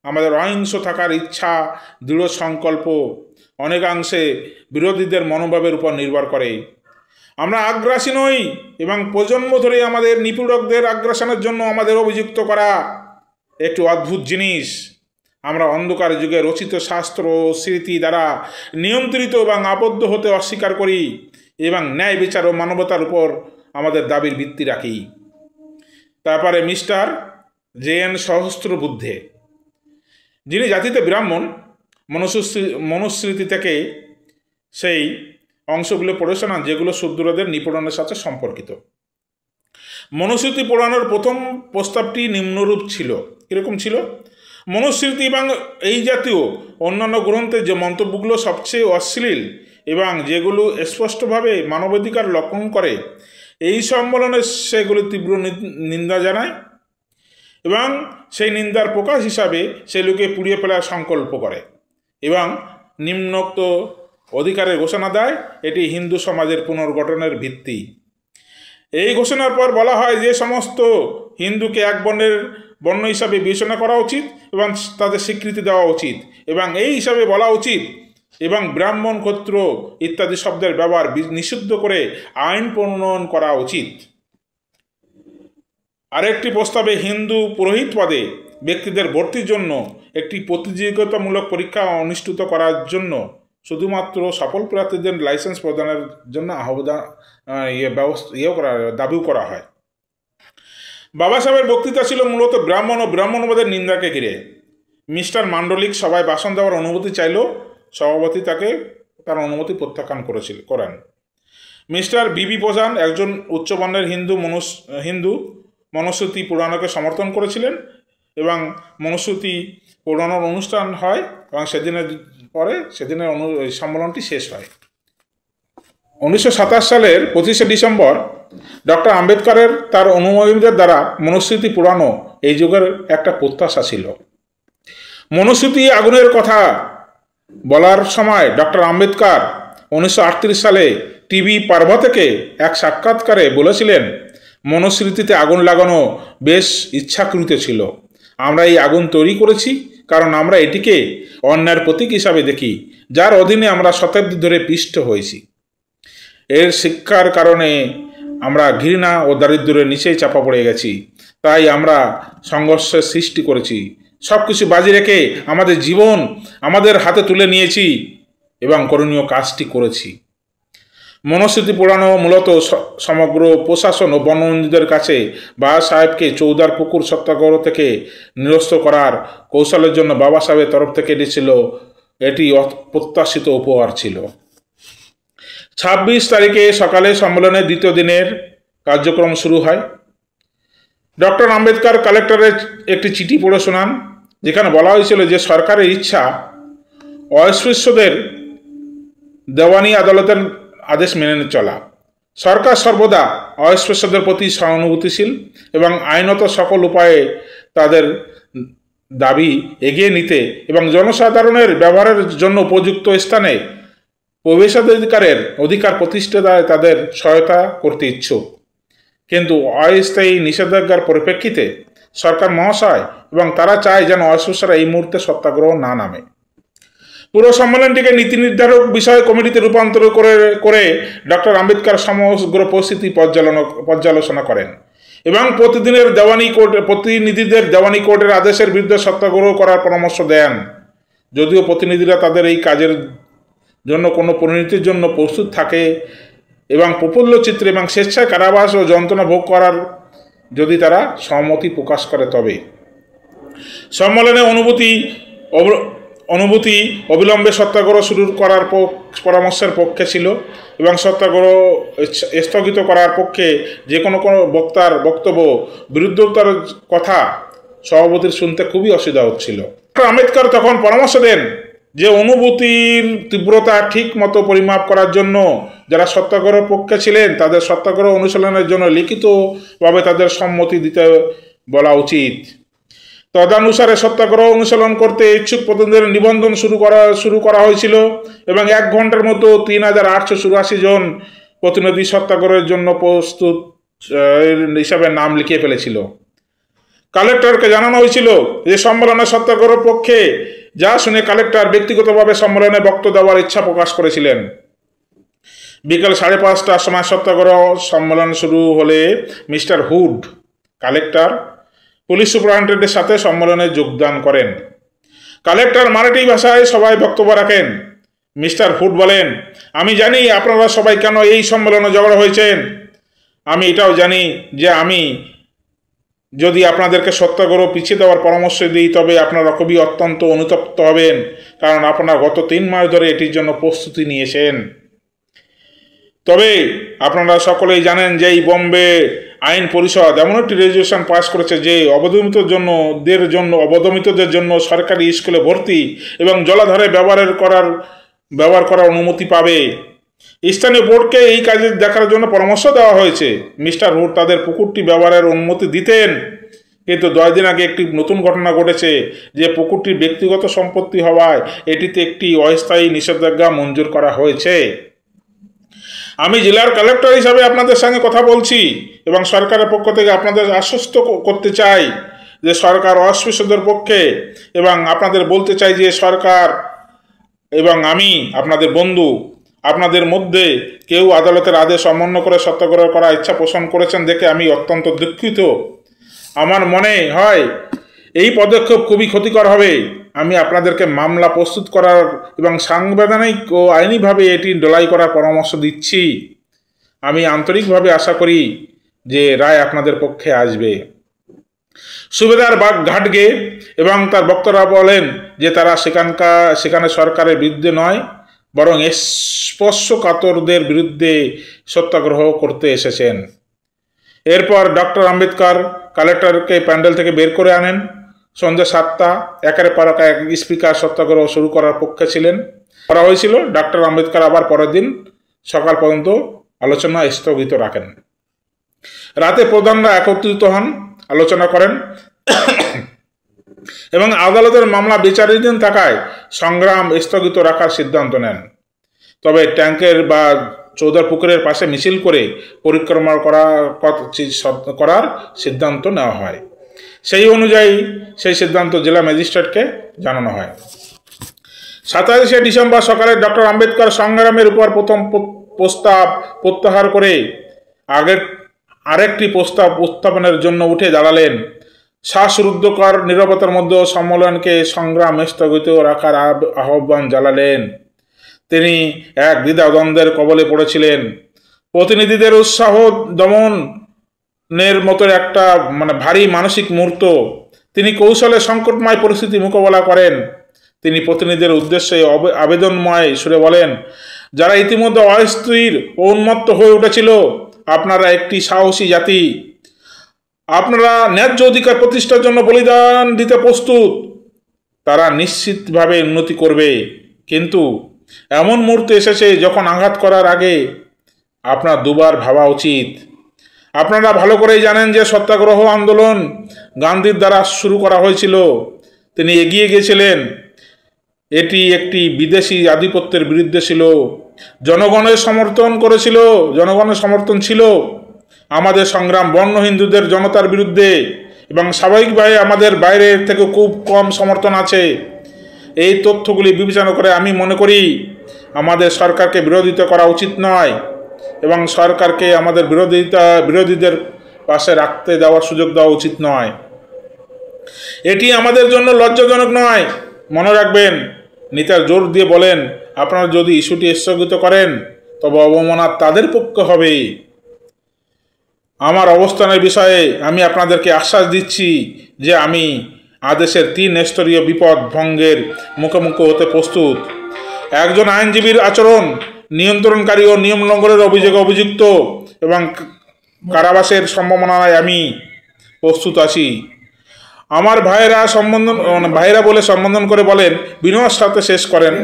আমাদের অহিংস থাকার ইচ্ছা, দৃঢ় সংকল্প অনেকাংশে বিরোধীদের মনোভাবের উপর নির্ভর করে। আমরা আগ্রাসী নই এবং প্রজন্ম ধরে আমাদের নিপীড়কদের আগ্রাসনের জন্য আমাদের অভিযুক্ত করা একটি অদ্ভুত জিনিস। আমরা অন্ধকার যুগে রচিত শাস্ত্র ও স্মৃতি দ্বারা নিয়ন্ত্রিত এবং আবদ্ধ হতে অস্বীকার করি এবং ন্যায় বিচার ও মানবতার উপর আমাদের দাবির ভিত্তি রাখি। তারপরে মিস্টার জে.এন. সহস্রবুদ্ধে, যিনি জাতিতে ব্রাহ্মণ, মনুস্মৃতি থেকে সেই অংশগুলো পড়ে শোনান যেগুলো শূদ্রদের নিপীড়নের সাথে সম্পর্কিত। মনুস্মৃতি পড়ানোর প্রথম প্রস্তাবটি নিম্নরূপ ছিল। কীরকম ছিল? মনুস্মৃতি এবং এই জাতীয় অন্যান্য গ্রন্থের যে মন্তব্যগুলো সবচেয়ে অশ্লীল এবং যেগুলো স্পষ্টভাবে মানবাধিকার লঙ্ঘন করে, এই সম্মেলনে সেগুলি তীব্র নিন্দা জানায় এবং সেই নিন্দার প্রকাশ হিসাবে সেগুলোকে পুড়িয়ে ফেলার সংকল্প করে এবং নিম্নোক্ত অধিকারের ঘোষণা দেয়। এটি হিন্দু সমাজের পুনর্গঠনের ভিত্তি। এই ঘোষণার পর বলা হয় যে সমস্ত হিন্দুকে এক বর্ণ হিসাবে বিবেচনা করা উচিত এবং তাদের স্বীকৃতি দেওয়া উচিত, এবং এই হিসাবে বলা উচিত এবং ব্রাহ্মণ, ক্ষত্র ইত্যাদি শব্দের ব্যবহার নিষিদ্ধ করে আইন প্রণয়ন করা উচিত। আরেকটি প্রস্তাবে হিন্দু পুরোহিত পদে ব্যক্তিদের ভর্তির জন্য একটি প্রতিযোগিতামূলক পরীক্ষা অনুষ্ঠিত করার জন্য শুধুমাত্র সফল প্রার্থীদের লাইসেন্স প্রদানের জন্য দাবিও করা হয়। বাবা সাহেবের বক্তৃতা ছিল মূলত ব্রাহ্মণ ও ব্রাহ্মণবাদের নিন্দাকে ঘিরে। মিস্টার মান্ডলিক সভায় ভাষণ দেওয়ার অনুমতি চাইলেও সভাপতি তার অনুমতি প্রত্যাখ্যান করেন। মিস্টার বিবি প্রধান একজন উচ্চবর্ণের হিন্দু মনুস্মৃতি পুরাণকে সমর্থন করেছিলেন এবং মনুস্মৃতি পুরাণের অনুষ্ঠান হয় এবং সেদিনের সম্মেলনটি শেষ হয়। 1927 সালের 25শে ডিসেম্বর ডক্টর আম্বেদকরের তার অনুযায়ীদের দ্বারা মনুস্মৃতি পুরানো এই যুগের একটা প্রত্যাশা ছিল। মনুস্মৃতি আগুনের কথা বলার সময় ডক্টর আম্বেদকর 1938 সালে টিভি পার্বা থেকে এক সাক্ষাৎকারে বলেছিলেন, মনুস্মৃতিতে আগুন লাগানো বেশ ইচ্ছাকৃত ছিল। আমরা এই আগুন তৈরি করেছি কারণ আমরা এটিকে অন্যায়ের প্রতীক হিসাবে দেখি, যার অধীনে আমরা শতাব্দী ধরে পিষ্ট হয়েছি। এর শিক্ষার কারণে আমরা ঘৃণা ও দারিদ্র্যের নিচেই চাপা পড়ে গেছি। তাই আমরা সংঘর্ষের সৃষ্টি করেছি, সব কিছু বাজি রেখে আমাদের জীবন আমাদের হাতে তুলে নিয়েছি এবং করণীয় কাজটি করেছি। মনস্মৃতি পোড়ানো মূলত সমগ্র প্রশাসন ও বনবন্ধুদের কাছে বাবা সাহেবকে চৌদার পুকুর সত্যাগ্রহ থেকে নিরস্ত করার কৌশলের জন্য বাবা সাহেবের তরফ থেকে এটি প্রত্যাশিত উপহার ছিল। 26 তারিখে সকালে সম্মেলনের দ্বিতীয় দিনের কার্যক্রম শুরু হয়। ডক্টর আম্বেদকর কালেক্টরের একটি চিঠি পড়ে শোনান, যেখানে বলা হয়েছিল যে সরকারের ইচ্ছা অস্পৃশ্যদের দেওয়ানি আদালতের আদেশ মেনে চলা। সরকার সর্বদা অস্পৃশ্যদের প্রতি সহানুভূতিশীল এবং আইনত সকল উপায়ে তাদের দাবি এগিয়ে নিতে এবং জনসাধারণের ব্যবহারের জন্য উপযুক্ত স্থানে প্রবেশাধিকারের অধিকার প্রতিষ্ঠায় তাদের সহায়তা করতে ইচ্ছুক। কিন্তু অস্থায়ী নিষেধাজ্ঞার পরিপ্রেক্ষিতে সরকার মহাশয় এবং তারা চায় যেন অস্পৃশ্যরা এই মুহূর্তে সত্যাগ্রহ না নামে। পুরো সম্মেলনটিকে নীতি নির্ধারক বিষয় কমিটিতে রূপান্তর করে ডক্টর আম্বেদকর সমগ্র পরিস্থিতি পর্যালোচনা করেন এবং প্রতিনিধিদের দেওয়ানি কোর্টের আদেশের বিরুদ্ধে সত্যাগ্রহ করার পরামর্শ দেন। যদিও প্রতিনিধিরা তাদের এই কাজের জন্য কোনো পরিণতির জন্য প্রস্তুত থাকে এবং প্রফুল্ল চিত্রে এবং স্বেচ্ছায় কারাবাস ও যন্ত্রণা ভোগ করার যদি তারা সহমতি প্রকাশ করে, তবে সম্মেলনে অনুভূতি অবিলম্বে সত্যাগ্রহ শুরু করার পরামর্শের পক্ষে ছিল এবং সত্যাগ্রহ স্থগিত করার পক্ষে যে কোনো বক্তার বক্তব্য বিরুদ্ধতার কথা সভাপতির শুনতে খুবই অসুবিধা হচ্ছিল। আম্বেদকর তখন পরামর্শ দেন যে অনুভূতির তীব্রতা ঠিক মতো পরিমাপ করার জন্য যারা সত্যাগ্রহের পক্ষে ছিলেন তাদের সত্যাগ্রহ অনুশীলনের জন্য লিখিতভাবে তাদের সম্মতি দিতে বলা উচিত। তদানুসারে সত্যাগ্রহ অনুশীলন করতে ইচ্ছুক প্রতিনিধিদের নিবন্ধন শুরু করা হয়েছিল এবং 1 ঘন্টার মতো 3884 জন প্রতিনিধি সত্যাগ্রহের জন্য প্রস্তুত হিসাবে নাম লিখিয়ে ফেলেছিল। কালেক্টরকে জানানো হয়েছিল যে সম্মেলনে সত্যাগ্রহের পক্ষে, যা শুনে কালেক্টর ব্যক্তিগতভাবে সম্মেলনে বক্তব্য দেওয়ার ইচ্ছা প্রকাশ করেছিলেন। বিকেল 5:30টার সময় সত্যাগ্রহ সম্মেলন শুরু হলে মিস্টার হুড, কালেক্টর, পুলিশ সুপারিনটেন্ডেন্টের সাথে সম্মেলনে যোগদান করেন। কালেক্টর মারাঠি ভাষায় সবাই বক্তব্য রাখেন। মিস্টার হুড বলেন, আমি জানি আপনারা সবাই কেন এই সম্মেলনে জড়ো হয়েছেন। আমি এটাও জানি যে আমি যদি আপনাদেরকে সত্যাগ্রহ পিছিয়ে দেওয়ার পরামর্শ দিই তবে আপনারা খুবই অত্যন্ত অনুতপ্ত হবেন, কারণ আপনারা গত 3 মাস ধরে এটির জন্য প্রস্তুতি নিয়েছেন। তবে আপনারা সকলেই জানেন যে এই বোম্বে আইন পরিষদ এমন একটি রেজুলেশন পাস করেছে যে অবদমিতদের জন্য সরকারি স্কুলে ভর্তি এবং জলাধারে ব্যবহার করার অনুমতি পাবে। স্থানীয় বোর্ডকে এই কাজে দেখার জন্য পরামর্শ দেওয়া হয়েছে। মিস্টার হুড তাদের পুকুরটি ব্যবহারের অনুমতি দিতেন, কিন্তু 10 দিন আগে একটি নতুন ঘটনা ঘটেছে যে পুকুরটি ব্যক্তিগত সম্পত্তি হওয়ায় এটিতে একটি অস্থায়ী নিষেধাজ্ঞা মঞ্জুর করা হয়েছে। আমি জেলার কালেক্টর হিসাবে আপনাদের সঙ্গে কথা বলছি এবং সরকারের পক্ষ থেকে আপনাদের আশ্বস্ত করতে চাই যে সরকার অস্পৃশ্যদের পক্ষে এবং আপনাদের বলতে চাই যে সরকার এবং আমি আপনাদের বন্ধু, আপনাদের মধ্যে কেউ আদালতের আদেশ অমান্য করে সত্যাগ্রহ করার ইচ্ছা পোষণ করেছেন দেখে আমি অত্যন্ত দুঃখিত। আমার মনে হয় এই পদক্ষেপ খুবই ক্ষতিকর হবে। আমি আপনাদেরকে মামলা প্রস্তুত করার এবং সাংবিধানিক ও আইনিভাবে এটি ডলাই করার পরামর্শ দিচ্ছি। আমি আন্তরিকভাবে আশা করি যে রায় আপনাদের পক্ষে আসবে। সুবেদার ঘাটগে এবং তার বক্তারা বলেন যে তারা সেখানে সরকারের বিরুদ্ধে নয়, বরং স্পর্শকাতরদের বিরুদ্ধে সত্যাগ্রহ করতে এসেছেন। এরপর ডক্টর আম্বেদকর কালেক্টরকে প্যান্ডেল থেকে বের করে আনেন। সন্ধ্যা 7টা, একের পর এক স্পিকার সত্যাগ্রহ শুরু করার পক্ষে করা হয়েছিল। ডক্টর আম্বেদকর আবার পরের দিন সকাল পর্যন্ত আলোচনা স্থগিত রাখেন। রাতে প্রধানরা একত্রিত হন, আলোচনা করেন এবং আদালতের মামলা বিচারাধীন থাকায় সংগ্রাম স্থগিত রাখার সিদ্ধান্ত নেন। তবে ট্যাঙ্কের বা চৌদার পুকুরের পাশে মিছিল করে পরিক্রমা করার সিদ্ধান্ত নেওয়া হয়। সেই অনুযায়ী সেই সিদ্ধান্ত জেলা ম্যাজিস্ট্রেটকে জানানো হয়। 27শে ডিসেম্বর সকালে ডক্টর আম্বেদকর সংগ্রামের উপর প্রথম প্রস্তাব প্রত্যাহার করে আরেকটি প্রস্তাব উত্থাপনের জন্য উঠে দাঁড়ালেন। শ্বাসরুদ্ধকর নীরবতার মধ্যে সম্মেলনকে সংগ্রাম স্থগিত রাখার আহ্বান জানালেন। তিনি এক দ্বিধাদ্বন্দ্বের কবলে পড়েছিলেন। প্রতিনিধিদের উৎসাহ দমনের মতো একটা ভারী মানসিক মুহূর্ত। তিনি কৌশলে সংকটময় পরিস্থিতি মোকাবেলা করেন। তিনি প্রতিনিধিদের উদ্দেশ্যে আবেদনময় সুরে বলেন, যারা ইতিমধ্যে অস্থির ও উন্মত্ত হয়ে উঠেছিল, আপনারা একটি সাহসী জাতি, আপনারা ন্যায্য অধিকার প্রতিষ্ঠার জন্য বলিদান দিতে প্রস্তুত, তারা নিশ্চিতভাবে উন্নতি করবে। কিন্তু এমন মুহূর্তে এসেছে যখন আঘাত করার আগে আপনার দুবার ভাবা উচিত। আপনারা ভালো করেই জানেন যে সত্যাগ্রহ আন্দোলন গান্ধীর দ্বারা শুরু করা হয়েছিল। তিনি এগিয়ে গিয়েছিলেন। এটি একটি বিদেশি আধিপত্যের বিরুদ্ধে ছিল। জনগণের সমর্থন ছিল। আমাদের সংগ্রাম বর্ণ হিন্দুদের জনতার বিরুদ্ধে, এবং স্বাভাবিকভাবে আমাদের বাইরের থেকে খুব কম সমর্থন আছে। এই তথ্যগুলি বিবেচনা করে আমি মনে করি আমাদের সরকারকে বিরোধিতা করা উচিত নয়, এবং সরকারকে আমাদের বিরোধীদের পাশে রাখতে দেওয়ার সুযোগ দেওয়া উচিত নয়। এটি আমাদের জন্য লজ্জাজনক নয়। মনে রাখবেন, নেতা জোর দিয়ে বলেন, আপনারা যদি ইস্যুটি স্থগিত করেন তবে অবমাননা তাদের পক্ষে হবে। আমার অবস্থানের বিষয়ে আমি আপনাদেরকে আশ্বাস দিচ্ছি যে আমি আদেশের 3 স্তরীয় বিপদ ভঙ্গের মুখোমুখি হতে প্রস্তুত। একজন আইনজীবীর আচরণ নিয়ন্ত্রণকারী ও নিয়ম লঙ্ঘনের অভিযোগে অভিযুক্ত এবং কারাবাসের সম্ভাবনায় আমি প্রস্তুত আছি। আমার ভাইয়েরা বলে সম্বোধন করে বলেন, বিনয়ের সাথে শেষ করেন,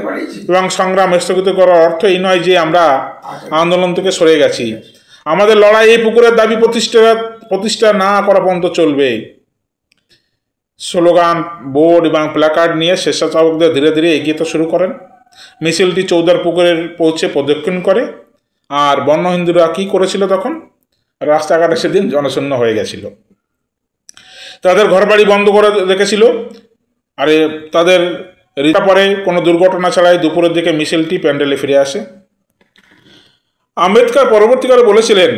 এবং সংগ্রাম স্থগিত করার অর্থ এই নয় যে আমরা আন্দোলন থেকে সরে গেছি। আমাদের লড়াই এই পুকুরের দাবি প্রতিষ্ঠা না করা পর্যন্ত চলবে। স্লোগান, বোর্ড এবং প্ল্যাকার্ড নিয়ে স্বেচ্ছাসেবকদের ধীরে ধীরে এগিয়ে শুরু করেন। মিছিলটি চৌদার পুকুরের পৌঁছে প্রদক্ষিণ করে। আর বর্ণ হিন্দুরা কী করেছিল তখন? রাস্তাঘাটে সেদিন জনশূন্য হয়ে গেছিল। তাদের ঘরবাড়ি বন্ধ করে রেখেছিল। আর তাদের পরে কোনো দুর্ঘটনা ছাড়াই দুপুরের দিকে মিছিলটি প্যান্ডেলে ফিরে আসে। আম্বেদকর পরবর্তীকালে বলেছিলেন,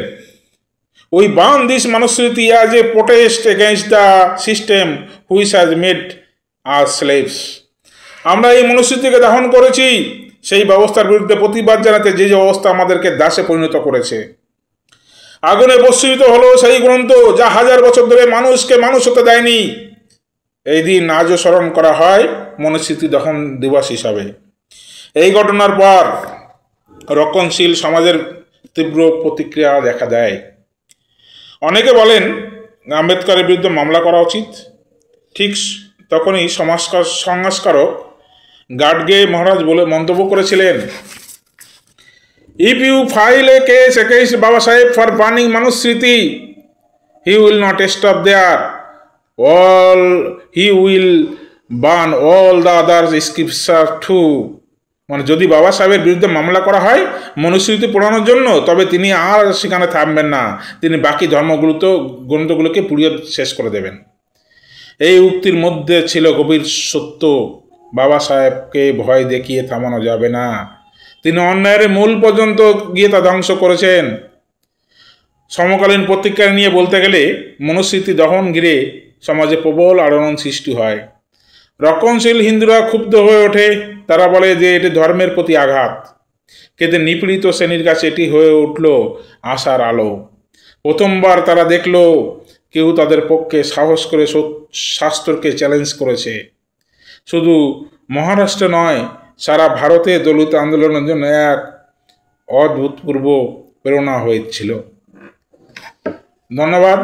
we burn this Manusmriti as a protest against the system which has made us slaves. আমরা এই মনুস্মৃতিকে দাহন করেছি সেই ব্যবস্থার বিরুদ্ধে প্রতিবাদ জানাতে, যে অবস্থা আমাদেরকে দাসে পরিণত করেছে। আগুনে ভস্মীভূত হলো সেই গ্রন্থ যা হাজার বছর ধরে মানুষকে মানুষ হতে দেয়নি। এই দিন আজও স্মরণ করা হয় মনুস্মৃতি দহন দিবস হিসাবে। এই ঘটনার পর রক্ষণশীল সমাজের তীব্র প্রতিক্রিয়া দেখা দেয়। অনেকে বলেন আম্বেদকরের বিরুদ্ধে মামলা করা উচিত। ঠিক তখনই সংস্কারক গাডগে মহারাজ বলে মন্তব্য করেছিলেন, if you file a case against Baba Saheb for burning Manusmriti, he will not stop there, he will burn all the others scripture too. যদি বাবা সাহেবের বিরুদ্ধে মামলা করা হয় মনুস্মৃতি পড়ানোর জন্য, তবে তিনি আর সেখানে থামবেন না, তিনি বাকি গ্রন্থগুলোকে পুড়িয়ে শেষ করে দেবেন। এই উক্তির মধ্যে ছিল গভীর সত্য। বাবা সাহেবকে ভয় দেখিয়ে থামানো যাবে না। তিনি অন্যায়ের মূল পর্যন্ত গিয়ে তা ধ্বংস করেছেন। সমকালীন প্রতিক্রিয়া নিয়ে বলতে গেলে মনুস্মৃতি দহন ঘিরে সমাজে প্রবল আলোড়ন সৃষ্টি হয়। রক্ষণশীল হিন্দুরা ক্ষুব্ধ হয়ে ওঠে। তারা বলে যে এটি ধর্মের প্রতি আঘাত। কিন্তু নিপীড়িত শ্রেণীর কাছে এটি হয়ে উঠল আশার আলো। প্রথমবার তারা দেখল কেউ তাদের পক্ষে সাহস করে শাস্ত্রকে চ্যালেঞ্জ করেছে। শুধু মহারাষ্ট্র নয়, সারা ভারতে দলিত আন্দোলনের জন্য এক অভূতপূর্ব প্রেরণা হয়েছিল। ধন্যবাদ।